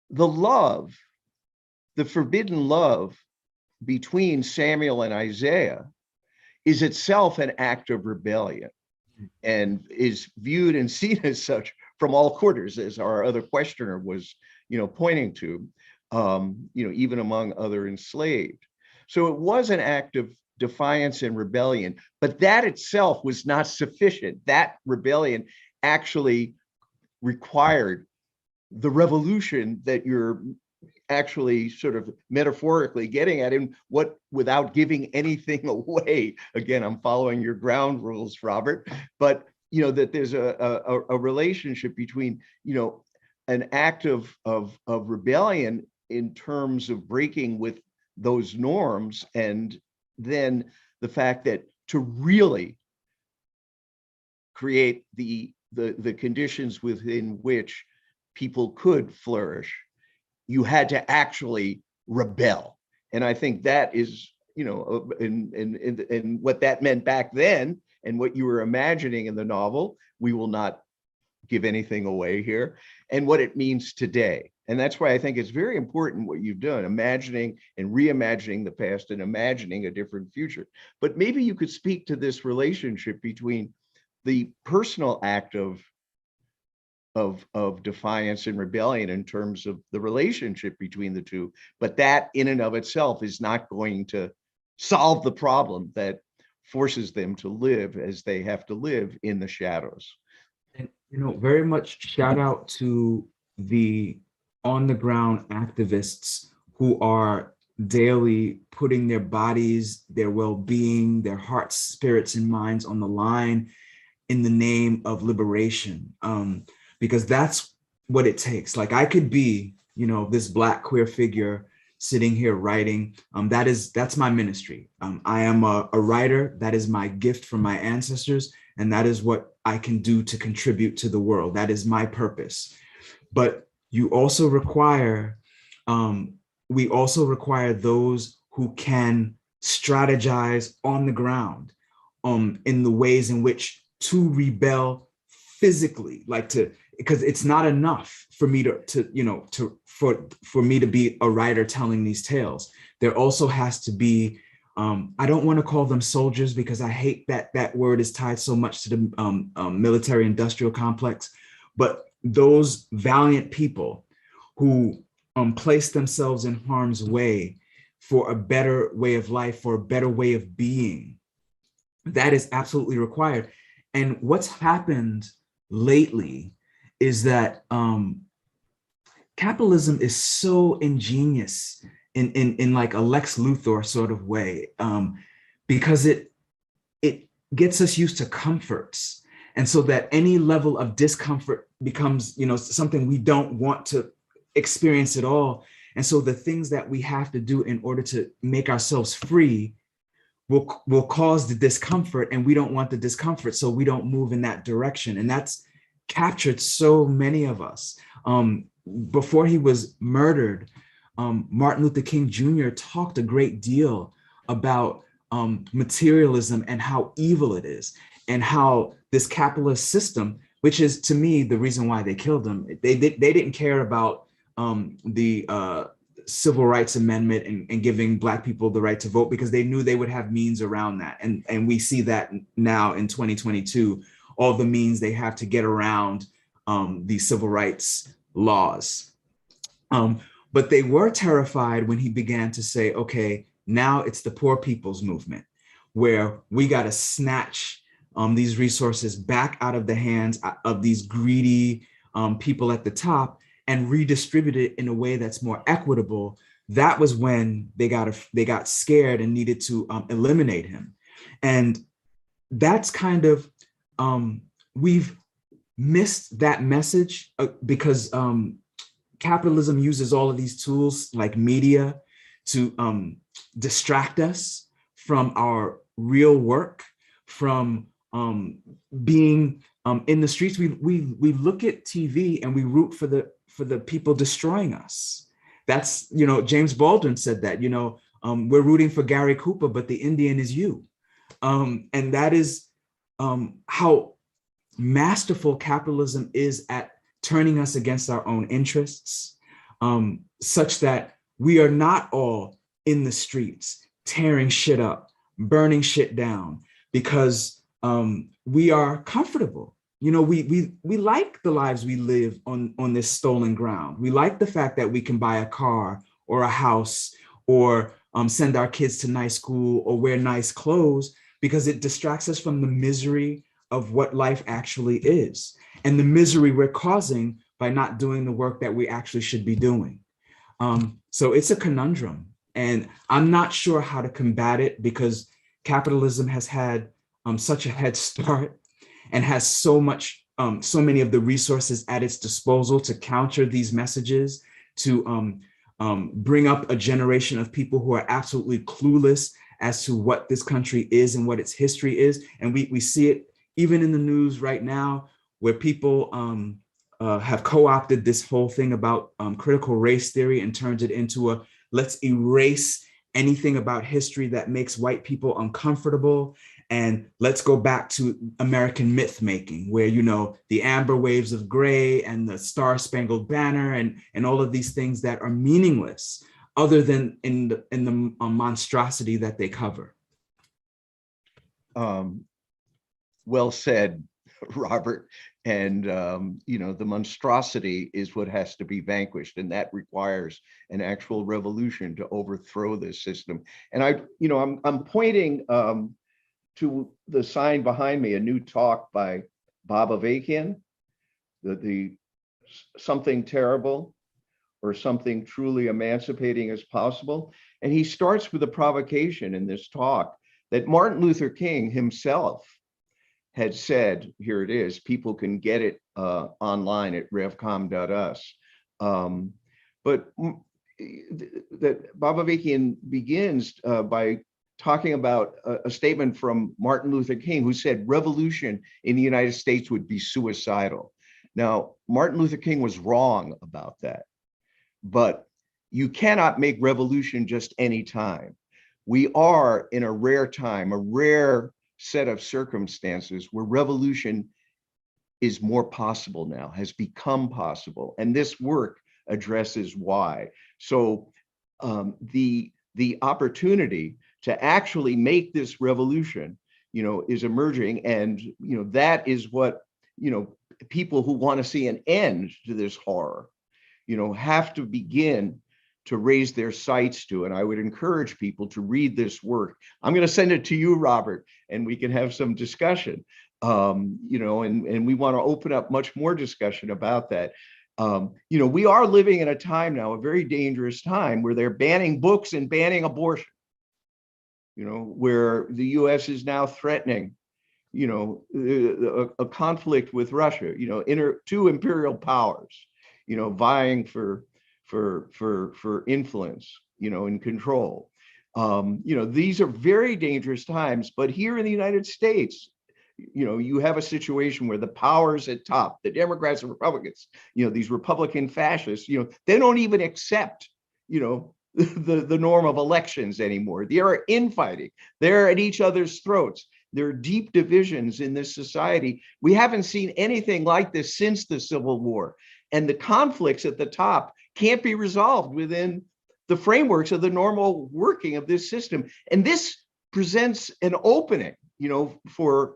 the forbidden love between Samuel and Isaiah is itself an act of rebellion, and is viewed and seen as such from all quarters, as our other questioner was, pointing to, even among other enslaved. So it was an act of defiance and rebellion, but that itself was not sufficient. That rebellion actually required the revolution that you're actually sort of metaphorically getting at, in what, without giving anything away. Again, I'm following your ground rules, Robert, but that there's a relationship between an act of rebellion in terms of breaking with those norms, and then the fact that to really create the conditions within which people could flourish, you had to actually rebel. And I think that is, and what that meant back then, and what you were imagining in the novel, we will not give anything away here, and what it means today. And that's why I think it's very important what you've done, imagining and reimagining the past and imagining a different future. But maybe you could speak to this relationship between the personal act of defiance and rebellion in terms of the relationship between the two, but that in and of itself is not going to solve the problem that forces them to live as they have to live in the shadows. And very much shout out to the on the ground activists who are daily putting their bodies, their well-being, their hearts, spirits, and minds on the line in the name of liberation. Because that's what it takes. Like, I could be, this Black queer figure sitting here writing. That's my ministry. I am a writer. That is my gift from my ancestors. And that is what I can do to contribute to the world. That is my purpose. But you also require, we also require those who can strategize on the ground, in the ways in which to rebel physically, because it's not enough for me for me to be a writer telling these tales. There also has to be, I don't want to call them soldiers, because I hate that word is tied so much to the military industrial complex, but those valiant people who place themselves in harm's way for a better way of life, for a better way of being, that is absolutely required. And what's happened lately is that capitalism is so ingenious in like a Lex Luthor sort of way, because it gets us used to comforts. And so that any level of discomfort becomes, something we don't want to experience at all. And so the things that we have to do in order to make ourselves free will cause the discomfort, and we don't want the discomfort, so we don't move in that direction. And that's captured so many of us. Before he was murdered, Martin Luther King Jr. talked a great deal about materialism and how evil it is, and how this capitalist system, which is, to me, the reason why they killed him. They didn't care about the Civil Rights Amendment and giving Black people the right to vote, because they knew they would have means around that. And we see that now in 2022, all the means they have to get around the civil rights laws. But they were terrified when he began to say, okay, now it's the poor people's movement, where we got to snatch these resources back out of the hands of these greedy people at the top and redistribute it in a way that's more equitable. That was when they got scared and needed to eliminate him. And that's kind of, we've missed that message because capitalism uses all of these tools like media to distract us from our real work, from being in the streets. We look at TV and we root for the people destroying us. That's, James Baldwin said that, we're rooting for Gary Cooper, but the Indian is you. And that is how masterful capitalism is at turning us against our own interests, such that we are not all in the streets tearing shit up, burning shit down, because we are comfortable. We like the lives we live on this stolen ground. We like the fact that we can buy a car or a house or send our kids to nice school or wear nice clothes, because it distracts us from the misery of what life actually is and the misery we're causing by not doing the work that we actually should be doing. So it's a conundrum, and I'm not sure how to combat it, because capitalism has had such a head start and has so many of the resources at its disposal to counter these messages, to bring up a generation of people who are absolutely clueless as to what this country is and what its history is. And we see it even in the news right now, where people have co-opted this whole thing about critical race theory and turned it into a let's erase anything about history that makes white people uncomfortable. And let's go back to American myth making, where, the amber waves of gray and the Star Spangled Banner and all of these things that are meaningless other than in the monstrosity that they cover. Well said, Robert. And, the monstrosity is what has to be vanquished. And that requires an actual revolution to overthrow this system. And I'm pointing to the sign behind me, a new talk by Bob Avakian, the something terrible or something truly emancipating as possible. And he starts with a provocation in this talk that Martin Luther King himself had said. Here it is. People can get it online at revcom.us. But that Bob Avakian begins by talking about a statement from Martin Luther King, who said revolution in the United States would be suicidal. Now, Martin Luther King was wrong about that, but you cannot make revolution just any time. We are in a rare time, a rare set of circumstances where revolution is more possible now, has become possible. And this work addresses why. So the opportunity to actually make this revolution, is emerging. And, that is what, people who want to see an end to this horror, have to begin to raise their sights to. And I would encourage people to read this work. I'm going to send it to you, Robert, and we can have some discussion, and we want to open up much more discussion about that. We are living in a time now, a very dangerous time, where they're banning books and banning abortion, where the US is now threatening, a conflict with Russia, two imperial powers, vying for influence, and control. These are very dangerous times. But here in the United States, you have a situation where the powers at top, the Democrats and Republicans, these Republican fascists, they don't even accept, the norm of elections anymore. They are infighting. They're at each other's throats. There are deep divisions in this society. We haven't seen anything like this since the Civil War. And the conflicts at the top can't be resolved within the frameworks of the normal working of this system. And this presents an opening, for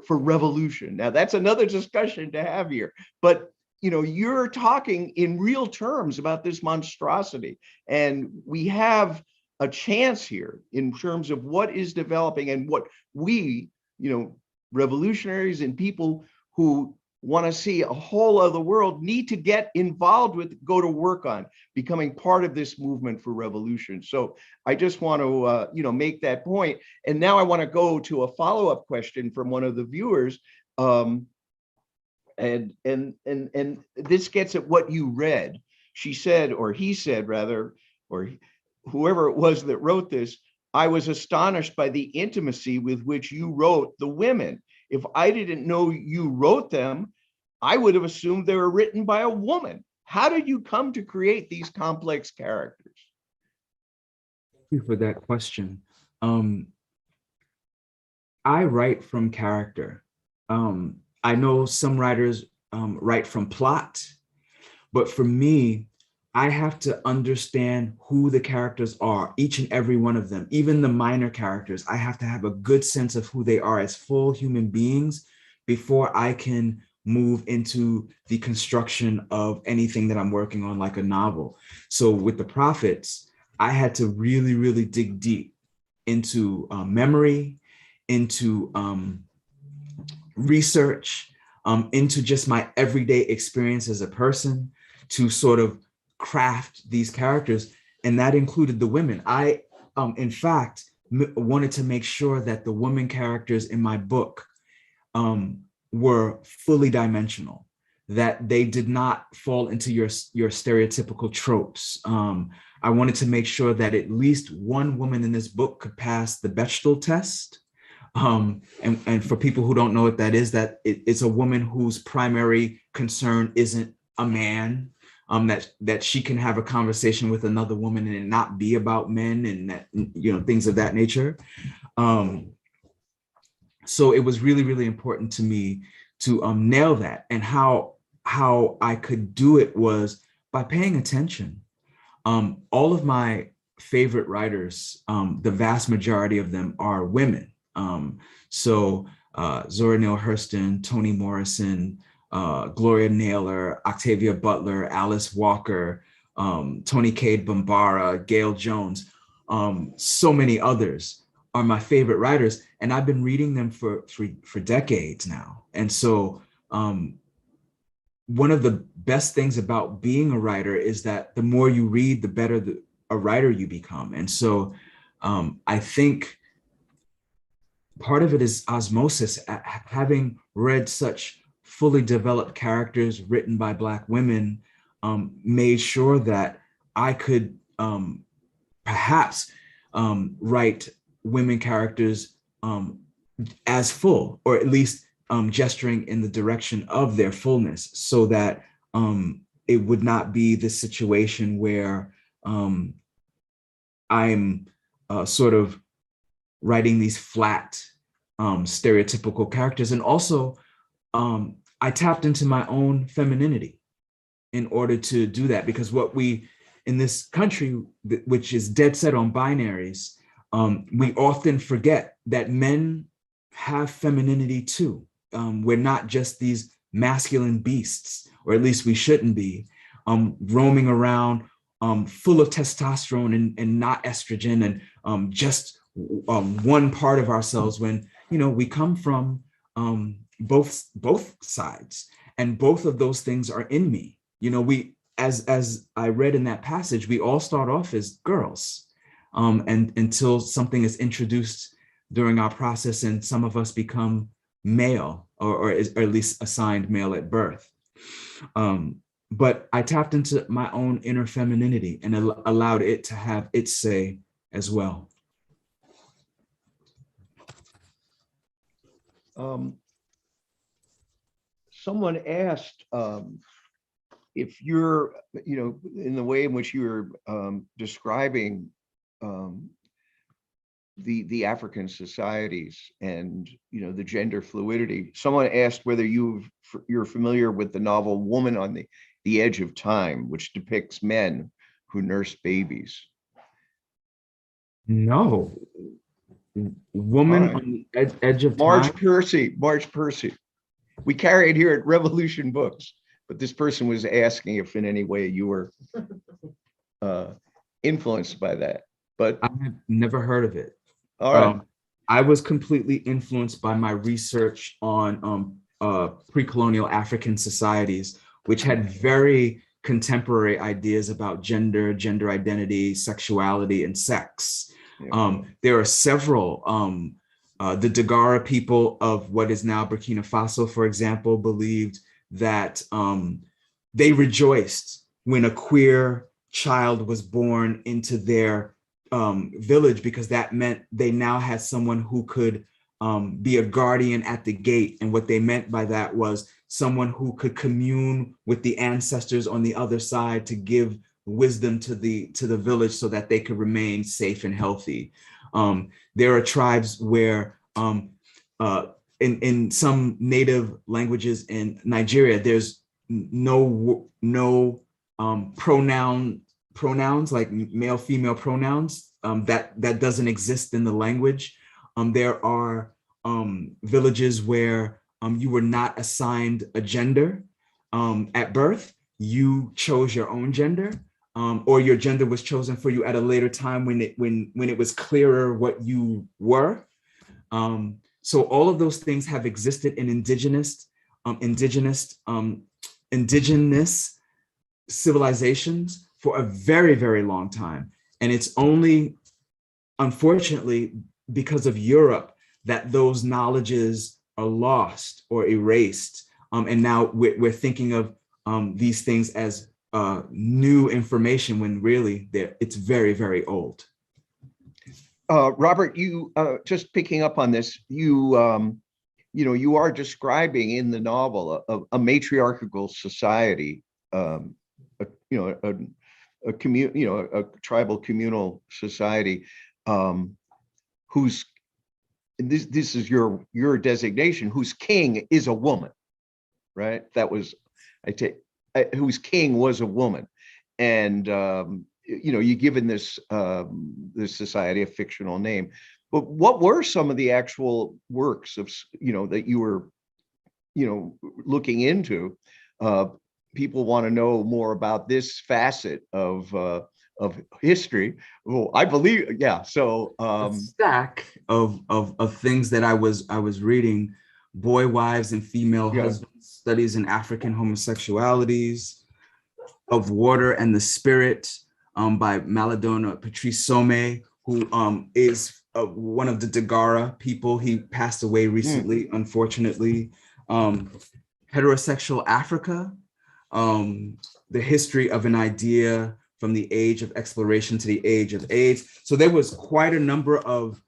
revolution. Now, that's another discussion to have here. But you're talking in real terms about this monstrosity, and we have a chance here in terms of what is developing and what we, revolutionaries and people who want to see a whole other world need to get involved with, go to work on becoming part of this movement for revolution. So I just want to, make that point. And now I want to go to a follow-up question from one of the viewers. and this gets at what you read. She said, or he said rather, or whoever it was that wrote this, I was astonished by the intimacy with which you wrote the women. If I didn't know you wrote them, I would have assumed they were written by a woman. How did you come to create these complex characters? Thank you for that question. I write from character. I know some writers write from plot, but for me, I have to understand who the characters are, each and every one of them, even the minor characters. I have to have a good sense of who they are as full human beings before I can move into the construction of anything that I'm working on, like a novel. So with the prophets, I had to really, really dig deep into memory, into research, into just my everyday experience as a person to sort of craft these characters. And that included the women. I, in fact, wanted to make sure that the women characters in my book were fully dimensional, that they did not fall into your stereotypical tropes. I wanted to make sure that at least one woman in this book could pass the Bechdel test. And for people who don't know what that is, that it's a woman whose primary concern isn't a man, that she can have a conversation with another woman and it not be about men and that, you know, things of that nature. So it was really, really important to me to nail that. And how I could do it was by paying attention. All of my favorite writers, the vast majority of them are women. So Zora Neale Hurston, Toni Morrison, Gloria Naylor, Octavia Butler, Alice Walker, Toni Cade Bambara, Gail Jones, so many others are my favorite writers. And I've been reading them for decades now. And so one of the best things about being a writer is that the more you read, the better a writer you become. And so I think part of it is osmosis. Having read such fully developed characters written by Black women made sure that I could perhaps write women characters as full, or at least gesturing in the direction of their fullness, so that it would not be this situation where I'm sort of writing these flat, stereotypical characters. And also, I tapped into my own femininity in order to do that, because what we, in this country, which is dead set on binaries, we often forget that men have femininity too. We're not just these masculine beasts, or at least we shouldn't be, roaming around full of testosterone and not estrogen, and just one part of ourselves, when, you know, we come from both sides, and both of those things are in me. You know, we, as I read in that passage, we all start off as girls, and until something is introduced during our process, and some of us become male, or at least assigned male at birth. But I tapped into my own inner femininity and allowed it to have its say as well. Someone asked if you're, you know, in the way in which you're describing the African societies and, you know, the gender fluidity. Someone asked whether you're familiar with the novel Woman on the Edge of Time, which depicts men who nurse babies. No. Woman Right. on the edge of Marge time. Marge Percy. We carry it here at Revolution Books, but this person was asking if in any way you were influenced by that. But I have never heard of it. all right. I was completely influenced by my research on pre-colonial African societies, which had very contemporary ideas about gender identity, sexuality, and sex. Yeah. There are several, the Dagara people of what is now Burkina Faso, for example, believed that they rejoiced when a queer child was born into their village, because that meant they now had someone who could be a guardian at the gate. And what they meant by that was someone who could commune with the ancestors on the other side to give wisdom to the village so that they could remain safe and healthy. There are tribes where in some native languages in Nigeria, there's no pronouns like male, female pronouns. That doesn't exist in the language. There are villages where you were not assigned a gender at birth. You chose your own gender, or your gender was chosen for you at a later time when it was clearer what you were. So all of those things have existed in indigenous civilizations for a very, very long time. And it's only, unfortunately, because of Europe that those knowledges are lost or erased. And now we're thinking of these things as new information when really it's very, very old. Robert, you just picking up on this, you are describing in the novel a matriarchal society, a tribal communal society, whose, this is your designation, whose king is a woman, right? That was, whose king was a woman, and you given this this society a fictional name, but what were some of the actual works of that you were looking into? People want to know more about this facet of history. Well, I believe, yeah. So a stack of things that I was reading: Boy, Wives, and Female Husbands, Studies in African Homosexualities, Of Water and the Spirit, by Maladona Patrice Somé, who is one of the Dagara people. He passed away recently, unfortunately. Heterosexual Africa, the history of an idea from the age of exploration to the age of AIDS. So there was quite a number of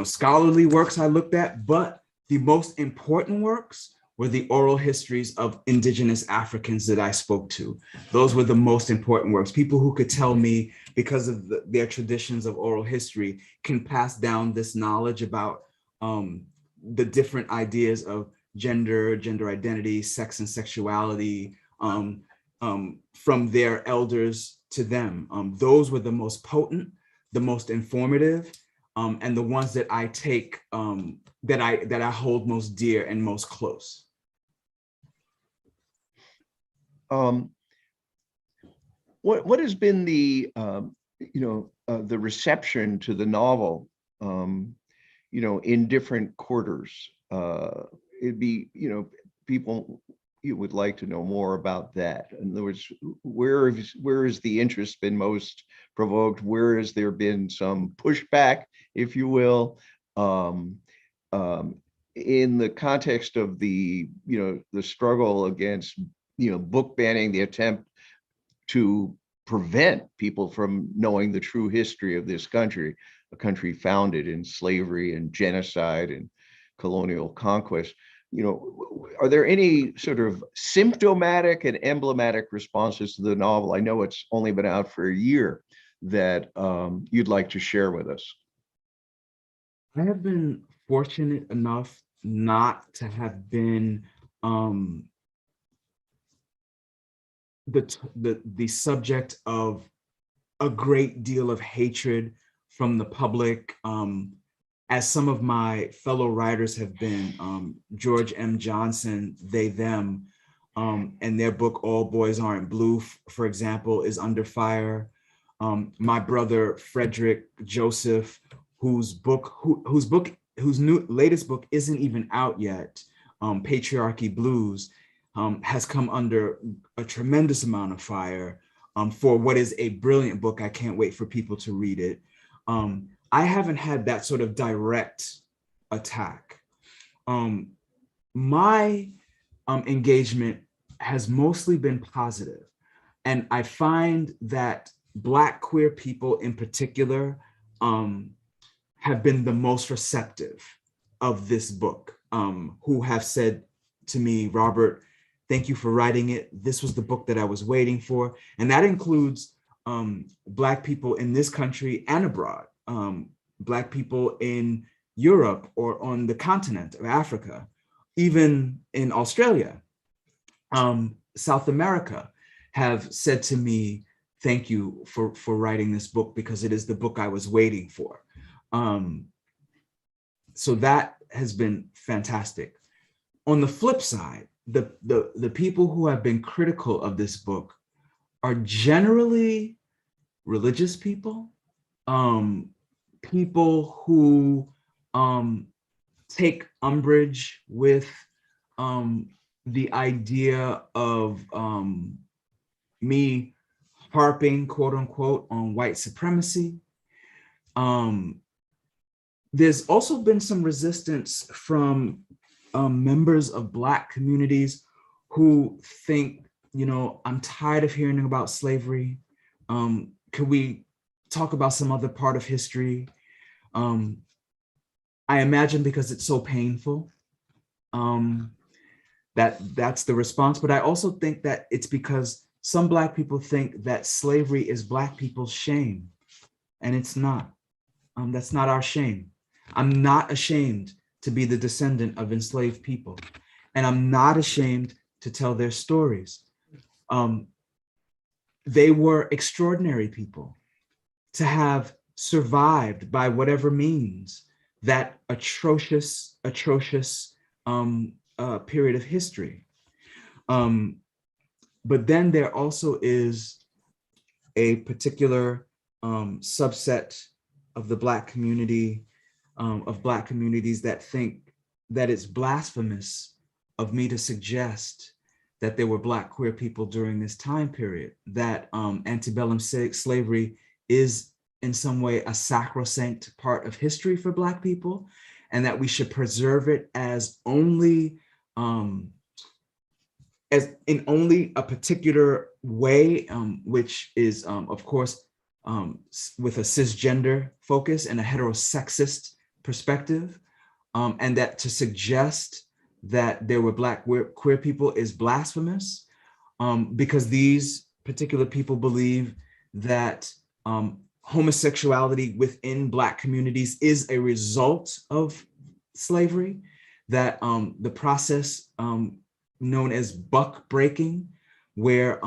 scholarly works I looked at, but the most important works were the oral histories of indigenous Africans that I spoke to. Those were the most important works. People who could tell me, because of their traditions of oral history, can pass down this knowledge about the different ideas of gender identity, sex and sexuality, from their elders to them. Those were the most potent, the most informative, and the ones that I take, that I hold most dear and most close. What has been the the reception to the novel, in different quarters? It'd be, people, you would like to know more about that. In other words, where is the interest been most provoked? Where has there been some pushback, if you will, in the context of the the struggle against book banning, the attempt to prevent people from knowing the true history of this country, a country founded in slavery and genocide and colonial conquest? Are there any sort of symptomatic and emblematic responses to the novel? I know it's only been out for a year, that you'd like to share with us. I have been fortunate enough not to have been the subject of a great deal of hatred from the public, as some of my fellow writers have been. George M. Johnson, they, them, and their book All Boys Aren't Blue, for example, is under fire. My brother Frederick Joseph, whose latest book isn't even out yet, Patriarchy Blues, has come under a tremendous amount of fire for what is a brilliant book. I can't wait for people to read it. I haven't had that sort of direct attack. My engagement has mostly been positive. And I find that Black queer people in particular have been the most receptive of this book, who have said to me, Robert, thank you for writing it. This was the book that I was waiting for. And that includes Black people in this country and abroad, Black people in Europe or on the continent of Africa, even in Australia, South America, have said to me, thank you for writing this book because it is the book I was waiting for. So that has been fantastic. On the flip side, the people who have been critical of this book are generally religious people, people who take umbrage with the idea of me harping, quote unquote, on white supremacy. There's also been some resistance from members of Black communities who think, I'm tired of hearing about slavery. Could we talk about some other part of history? I imagine because it's so painful, that's the response. But I also think that it's because some Black people think that slavery is Black people's shame, and it's not. That's not our shame. I'm not ashamed to be the descendant of enslaved people, and I'm not ashamed to tell their stories. They were extraordinary people to have survived by whatever means that atrocious period of history. But then there also is a particular subset of the Black community, of Black communities, that think that it's blasphemous of me to suggest that there were Black queer people during this time period, that antebellum slavery is in some way a sacrosanct part of history for Black people, and that we should preserve it as only as in only a particular way, which is of course with a cisgender focus and a heterosexist perspective, and that to suggest that there were Black queer people is blasphemous, because these particular people believe that homosexuality within Black communities is a result of slavery, that the process known as buck breaking, where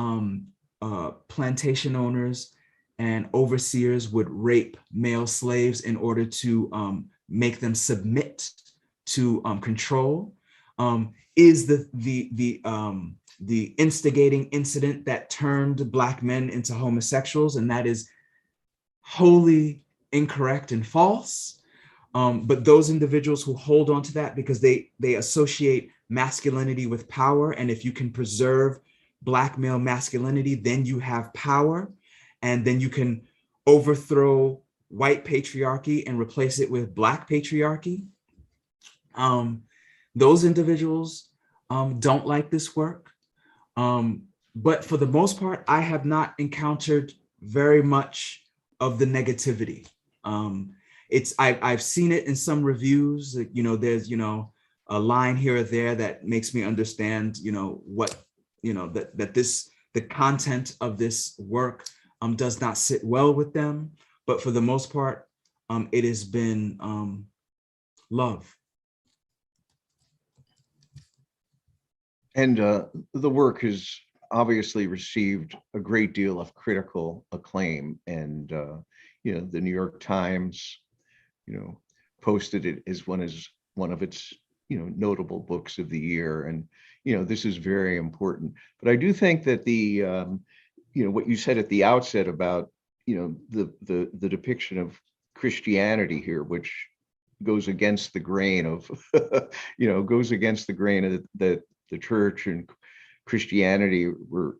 plantation owners and overseers would rape male slaves in order to make them submit to control, is the instigating incident that turned Black men into homosexuals, and that is wholly incorrect and false. But those individuals who hold on to that because they associate masculinity with power, and if you can preserve Black male masculinity, then you have power, and then you can overthrow white patriarchy and replace it with Black patriarchy. Those individuals don't like this work. But for the most part, I have not encountered very much of the negativity. I've seen it in some reviews, there's, a line here or there that makes me understand, the content of this work does not sit well with them. But for the most part, it has been love. And the work has obviously received a great deal of critical acclaim. And, the New York Times, posted it as one of its, notable books of the year. And, this is very important. But I do think that the, what you said at the outset about, the depiction of Christianity here, which goes against the grain of, goes against the grain of that the church and Christianity were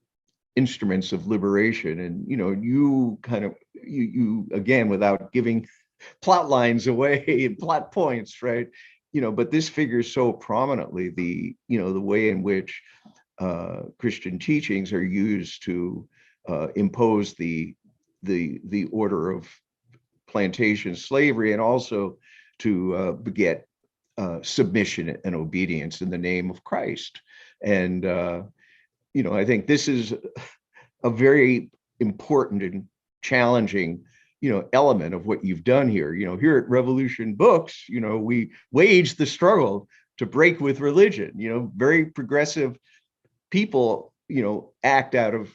instruments of liberation. And, you kind of, you again, without giving plot lines away and plot points, right? but this figures so prominently, the way in which Christian teachings are used to impose the order of plantation slavery, and also to beget submission and obedience in the name of Christ. And I think this is a very important and challenging element of what you've done here. Here at Revolution Books, we wage the struggle to break with religion. Very progressive people act out of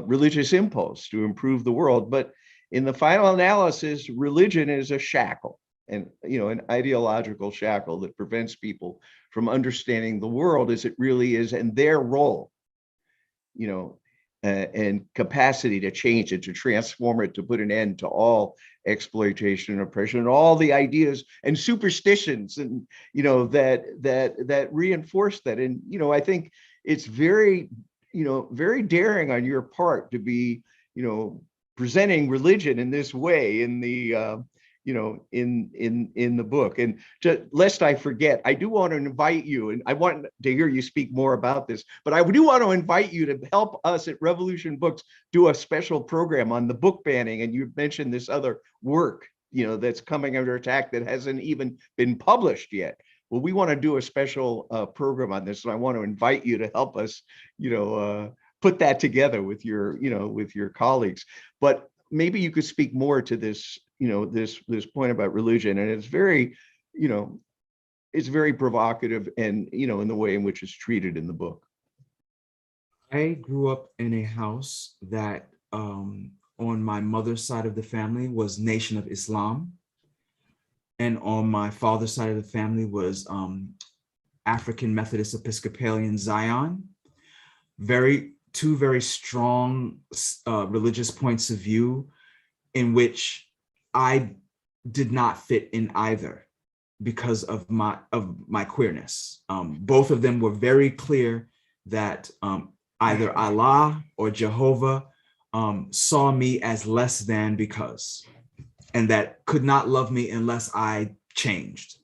religious impulse to improve the world, but in the final analysis, religion is a shackle, and an ideological shackle that prevents people from understanding the world as it really is, and their role and capacity to change it, to transform it, to put an end to all exploitation and oppression, and all the ideas and superstitions, and that reinforce that. And I think it's very very daring on your part to be presenting religion in this way in the in the book. And lest I forget, I do want to invite you, and I want to hear you speak more about this, but I do want to invite you to help us at Revolution Books do a special program on the book banning. And you mentioned this other work that's coming under attack that hasn't even been published yet. Well, we want to do a special program on this, and I want to invite you to help us put that together with your colleagues. But maybe you could speak more to this this point about religion. And it's very it's very provocative, and in the way in which it's treated in the book. I grew up in a house that on my mother's side of the family was Nation of Islam, and on my father's side of the family was African Methodist Episcopalian Zion. Two very strong religious points of view, in which I did not fit in either because of my queerness. Both of them were very clear that either Allah or Jehovah saw me as less than because, and that could not love me unless I changed.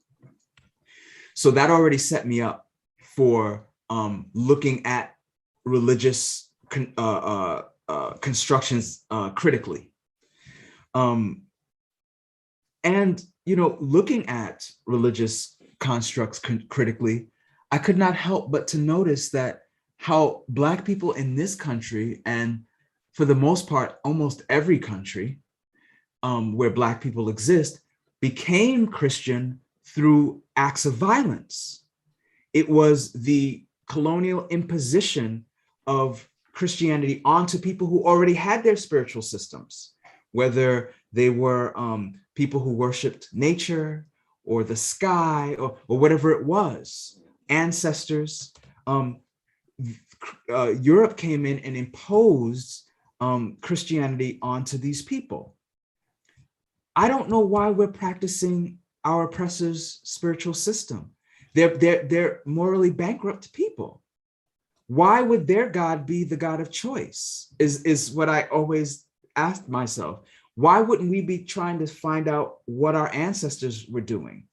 So that already set me up for looking at religious constructions critically. And looking at religious constructs critically, I could not help but to notice that how Black people in this country, and for the most part, almost every country where Black people exist, became Christian through acts of violence. It was the colonial imposition of Christianity onto people who already had their spiritual systems, whether they were people who worshiped nature or the sky or whatever it was, ancestors. Europe came in and imposed Christianity onto these people. I don't know why we're practicing our oppressor's spiritual system. They're morally bankrupt people. Why would their God be the God of choice is what I always asked myself. Why wouldn't we be trying to find out what our ancestors were doing?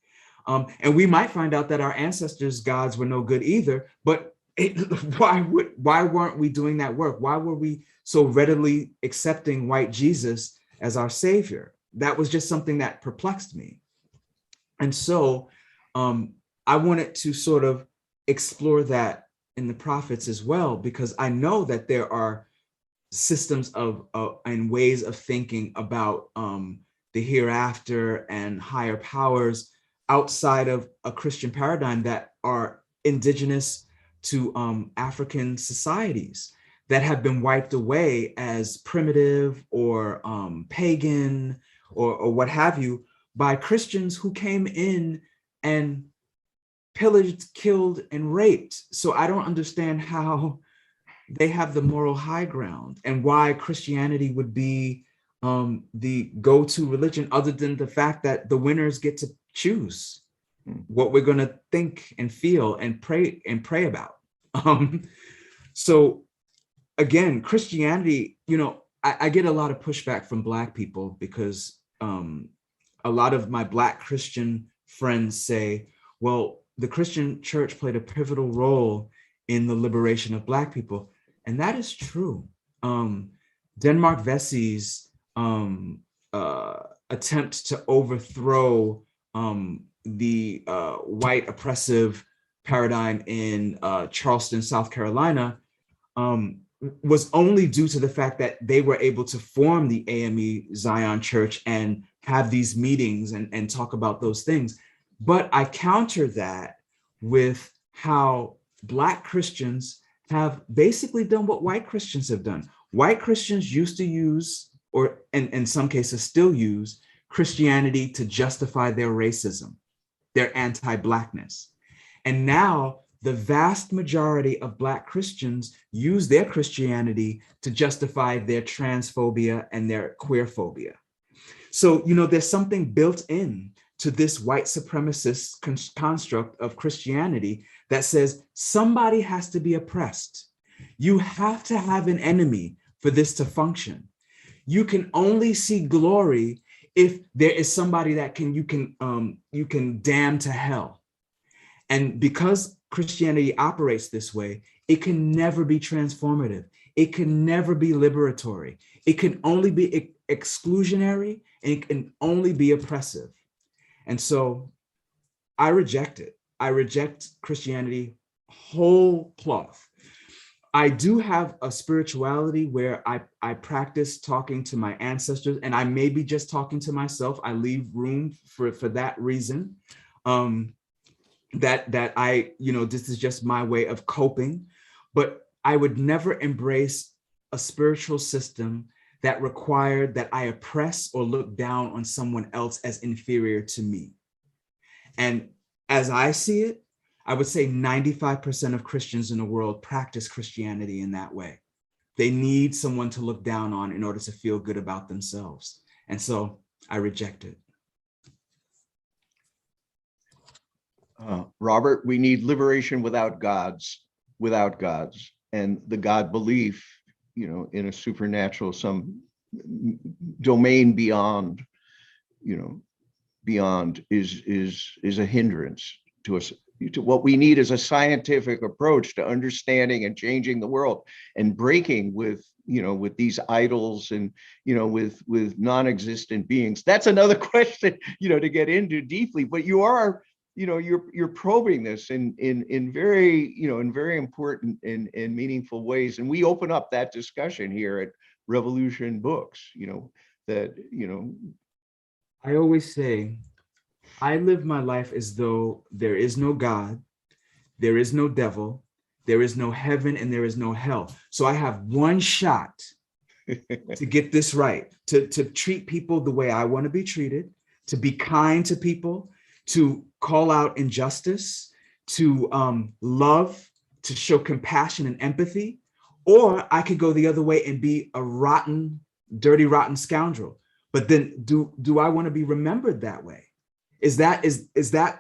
And we might find out that our ancestors' gods were no good either, but why weren't we doing that work? Why were we so readily accepting white Jesus as our savior? That was just something that perplexed me. And so I wanted to sort of explore that in the prophets as well, because I know that there are systems of and ways of thinking about the hereafter and higher powers outside of a Christian paradigm that are indigenous to African societies that have been wiped away as primitive or pagan or what have you by Christians who came in and pillaged, killed, and raped. So I don't understand how they have the moral high ground and why Christianity would be the go-to religion, other than the fact that the winners get to choose what we're going to think and feel and pray about. So again, Christianity, I get a lot of pushback from Black people because a lot of my Black Christian friends say, well, the Christian church played a pivotal role in the liberation of Black people. And that is true. Denmark Vesey's attempt to overthrow the white oppressive paradigm in Charleston, South Carolina, was only due to the fact that they were able to form the AME Zion Church and have these meetings and talk about those things. But I counter that with how Black Christians have basically done what white Christians have done. White Christians used to use, or in some cases still use, Christianity to justify their racism, their anti-Blackness. And now the vast majority of Black Christians use their Christianity to justify their transphobia and their queerphobia. So, you know, there's something built in to this white supremacist construct of Christianity that says somebody has to be oppressed. You have to have an enemy for this to function. You can only see glory if there is somebody that you can damn to hell. And because Christianity operates this way, it can never be transformative. It can never be liberatory. It can only be exclusionary, and it can only be oppressive. And so I reject it. I reject Christianity whole cloth. I do have a spirituality where I practice talking to my ancestors, and I may be just talking to myself. I leave room for that reason. That I, you know, this is just my way of coping, but I would never embrace a spiritual system that required that I oppress or look down on someone else as inferior to me. And as I see it, I would say 95% of Christians in the world practice Christianity in that way. They need someone to look down on in order to feel good about themselves. And so I reject it. Robert, we need liberation without gods, and the God belief, you know, in a supernatural, some domain beyond, you know, beyond is a hindrance to us. To what we need is a scientific approach to understanding and changing the world, and breaking with, you know, with these idols, and, you know, with non-existent beings. That's another question, you know, to get into deeply, but you are, you know, you're probing this in very, you know, in very important and meaningful ways. And we open up that discussion here at Revolution Books, you know, that, you know. I always say, I live my life as though there is no God, there is no devil, there is no heaven, and there is no hell. So I have one shot to get this right, to treat people the way I want to be treated, to be kind to people, to call out injustice, to love, to show compassion and empathy. Or I could go the other way and be a rotten, dirty, rotten scoundrel. But then do I want to be remembered that way? Is that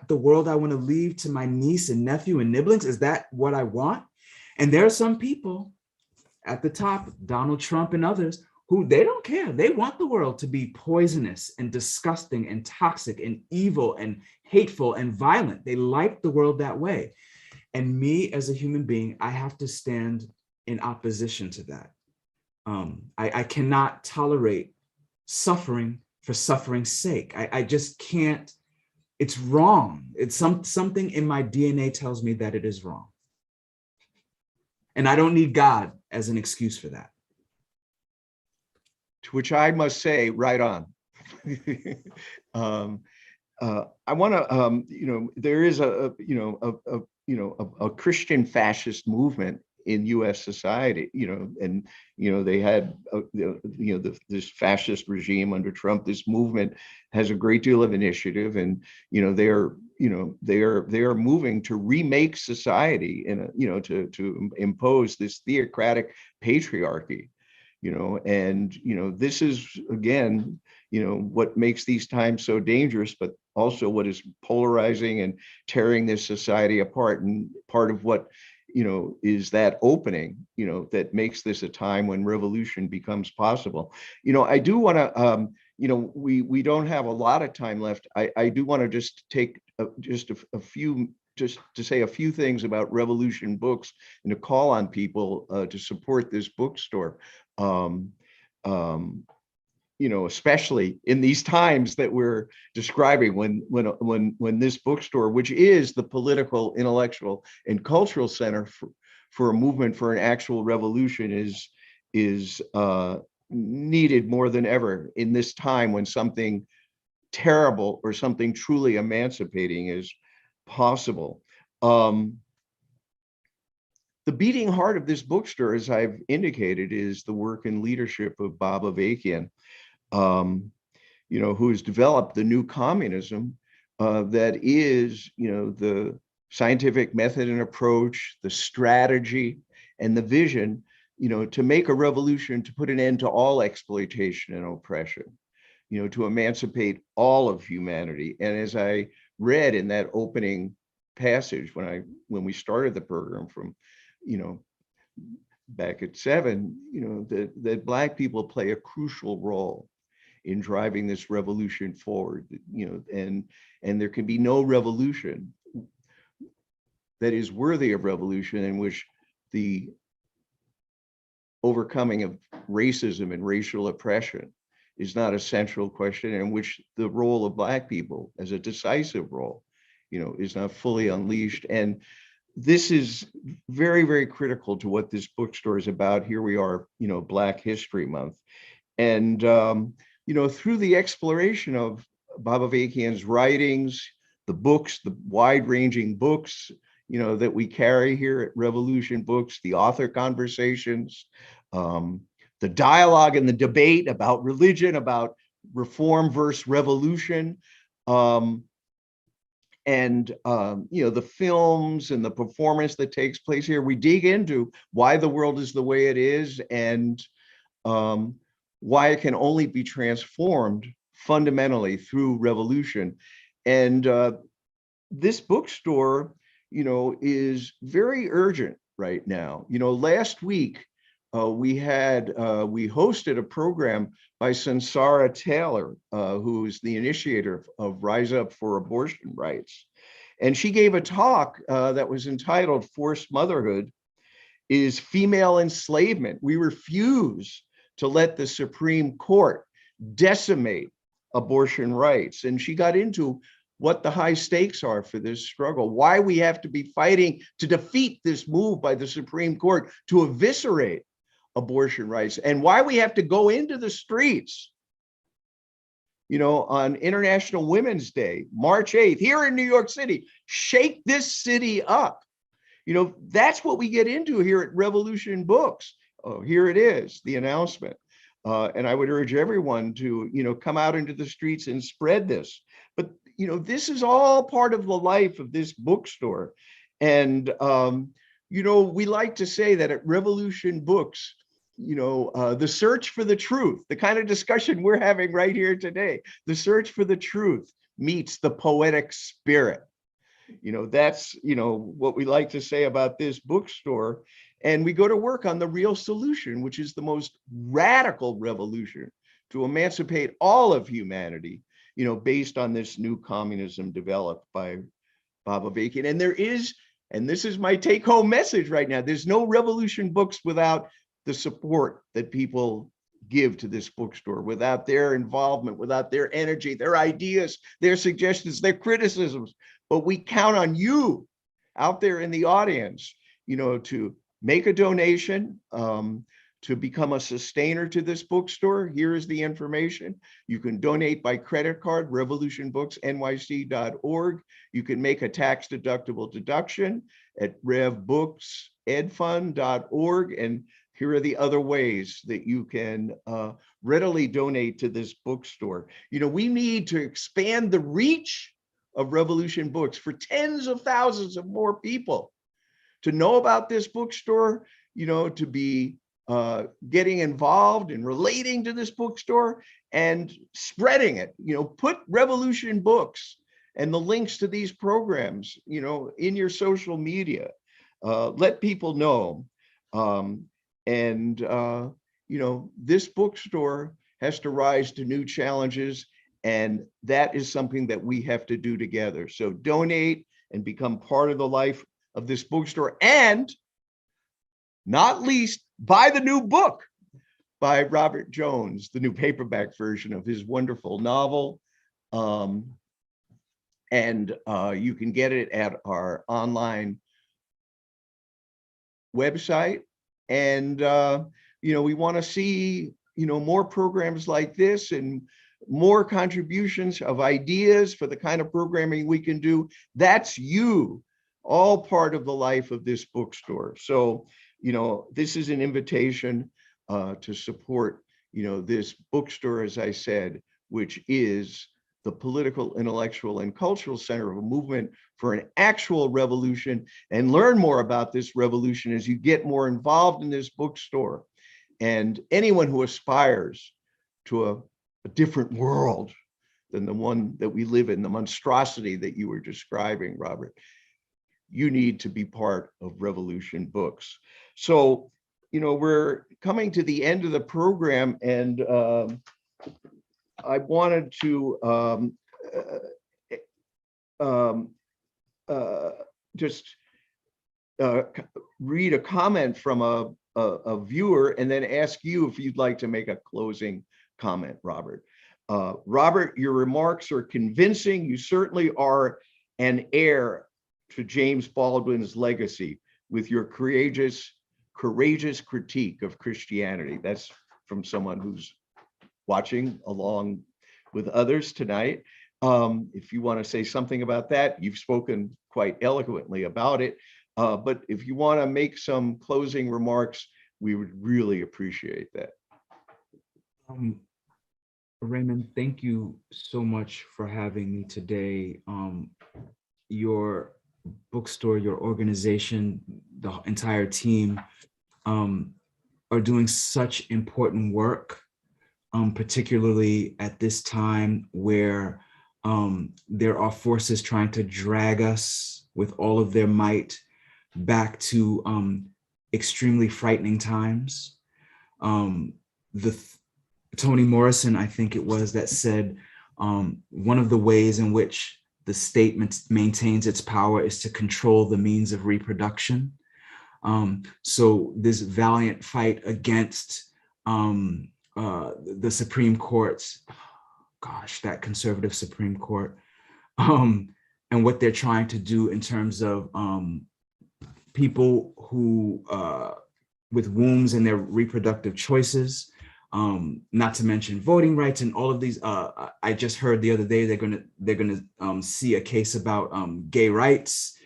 the world I want to leave to my niece and nephew and nibblings? Is that what I want? And there are some people at the top, Donald Trump and others, who they don't care. They want the world to be poisonous and disgusting and toxic and evil and hateful and violent. They like the world that way. And me as a human being, I have to stand in opposition to that. I cannot tolerate suffering for suffering's sake. I just can't. It's wrong. It's something in my DNA tells me that it is wrong. And I don't need God as an excuse for that. To which I must say, right on. I want to, you know, there is a Christian fascist movement in U.S. society, you know, and, you know, they had, this fascist regime under Trump. This movement has a great deal of initiative, and, you know, they are moving to remake society in a, you know, to impose this theocratic patriarchy, you know, and, you know, this is, again, you know, what makes these times so dangerous, but also what is polarizing and tearing this society apart. And part of what, you know, is that opening, you know, that makes this a time when revolution becomes possible. You know, I do want to, we don't have a lot of time left. I do want to just take just a few, just to say a few things about Revolution Books and to call on people to support this bookstore. Especially in these times that we're describing, when this bookstore, which is the political, intellectual, and cultural center for a movement for an actual revolution, is needed more than ever in this time when something terrible or something truly emancipating is possible. The beating heart of this bookstore, as I've indicated, is the work and leadership of Bob Avakian, who has developed the new communism that is, the scientific method and approach, the strategy, and the vision, to make a revolution, to put an end to all exploitation and oppression, to emancipate all of humanity. And as I read in that opening passage when we started the program from, back at 7, that Black people play a crucial role in driving this revolution forward, and there can be no revolution that is worthy of revolution in which the overcoming of racism and racial oppression is not a central question, in which the role of Black people as a decisive role, is not fully unleashed. And this is very, very critical to what this bookstore is about. Here we are, Black History Month. And, through the exploration of Bob Avakian's writings, the books, the wide-ranging books, that we carry here at Revolution Books, the author conversations, the dialogue and the debate about religion, about reform versus revolution, and the films and the performance that takes place here, we dig into why the world is the way it is, and why it can only be transformed fundamentally through revolution. And this bookstore, is very urgent right now. Last week we hosted a program by Sansara Taylor, who's the initiator of Rise Up for Abortion Rights. And she gave a talk that was entitled "Forced Motherhood is Female Enslavement. We refuse to let the Supreme Court decimate abortion rights." And she got into what the high stakes are for this struggle, why we have to be fighting to defeat this move by the Supreme Court to eviscerate abortion rights, and why we have to go into the streets, on International Women's Day, March 8th, here in New York City, shake this city up. That's what we get into here at Revolution Books. Oh, here it is, the announcement. And I would urge everyone to, come out into the streets and spread this. But, this is all part of the life of this bookstore. And, we like to say that at Revolution Books, the search for the truth, the kind of discussion we're having right here today, the search for the truth meets the poetic spirit. That's, what we like to say about this bookstore. And we go to work on the real solution, which is the most radical revolution to emancipate all of humanity, based on this new communism developed by Bob Avakian. And this is my take-home message right now, there's no Revolution Books without the support that people give to this bookstore, without their involvement, without their energy, their ideas, their suggestions, their criticisms. But we count on you out there in the audience, to make a donation, to become a sustainer to this bookstore. Here is the information. You can donate by credit card, revolutionbooksnyc.org. You can make a tax-deductible deduction at revbooksedfund.org. And here are the other ways that you can readily donate to this bookstore. We need to expand the reach of Revolution Books for tens of thousands of more people to know about this bookstore, to be getting involved and relating to this bookstore and spreading it. Put Revolution Books and the links to these programs, in your social media. Let people know. This bookstore has to rise to new challenges, and that is something that we have to do together. So donate and become part of the life of this bookstore, and not least, buy the new book by Robert Jones, the new paperback version of his wonderful novel. And you can get it at our online website. And, we want to see, more programs like this and more contributions of ideas for the kind of programming we can do. That's all part of the life of this bookstore. So, this is an invitation to support, this bookstore, as I said, which is the political, intellectual, and cultural center of a movement for an actual revolution, and learn more about this revolution as you get more involved in this bookstore. And anyone who aspires to a different world than the one that we live in, the monstrosity that you were describing, Robert, you need to be part of Revolution Books. So, we're coming to the end of the program, and I wanted to just read a comment from a viewer, and then ask you if you'd like to make a closing comment, Robert. Robert, your remarks are convincing. You certainly are an heir to James Baldwin's legacy with your courageous critique of Christianity. That's from someone who's watching along with others tonight. If you want to say something about that, you've spoken quite eloquently about it. But if you want to make some closing remarks, we would really appreciate that. Raymond, thank you so much for having me today. Your bookstore, your organization, the entire team are doing such important work, particularly at this time where there are forces trying to drag us with all of their might back to extremely frightening times. Toni Morrison, I think it was, that said, one of the ways in which the state maintains its power is to control the means of reproduction. So this valiant fight against the Supreme Court, gosh, that conservative Supreme Court, and what they're trying to do in terms of people who, with wombs and their reproductive choices, not to mention voting rights and all of these. I just heard the other day they're gonna see a case about gay rights.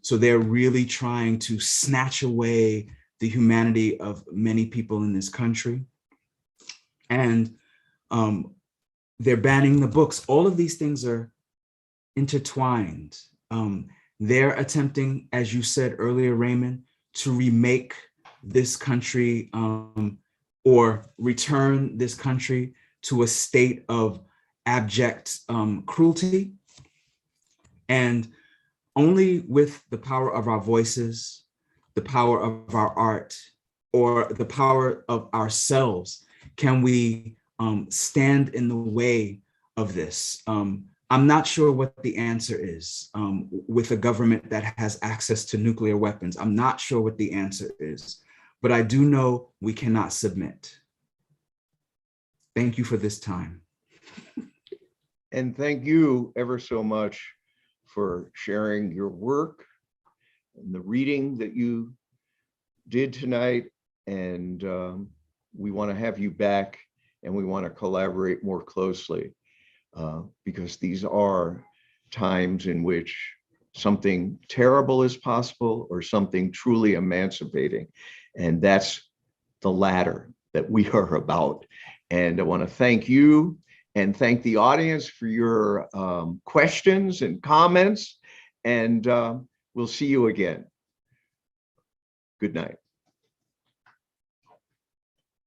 So they're really trying to snatch away the humanity of many people in this country, and they're banning the books. All of these things are intertwined. They're attempting, as you said earlier, Raymond, to remake this country or return this country to a state of abject cruelty. And only with the power of our voices, the power of our art, or the power of ourselves can we stand in the way of this. I'm not sure what the answer is with a government that has access to nuclear weapons. I'm not sure what the answer is, but I do know we cannot submit. Thank you for this time. And thank you ever so much for sharing your work and the reading that you did tonight. And we want to have you back, and we want to collaborate more closely because these are times in which something terrible is possible or something truly emancipating. And that's the latter that we are about. And I want to thank you and thank the audience for your questions and comments. And we'll see you again. Good night.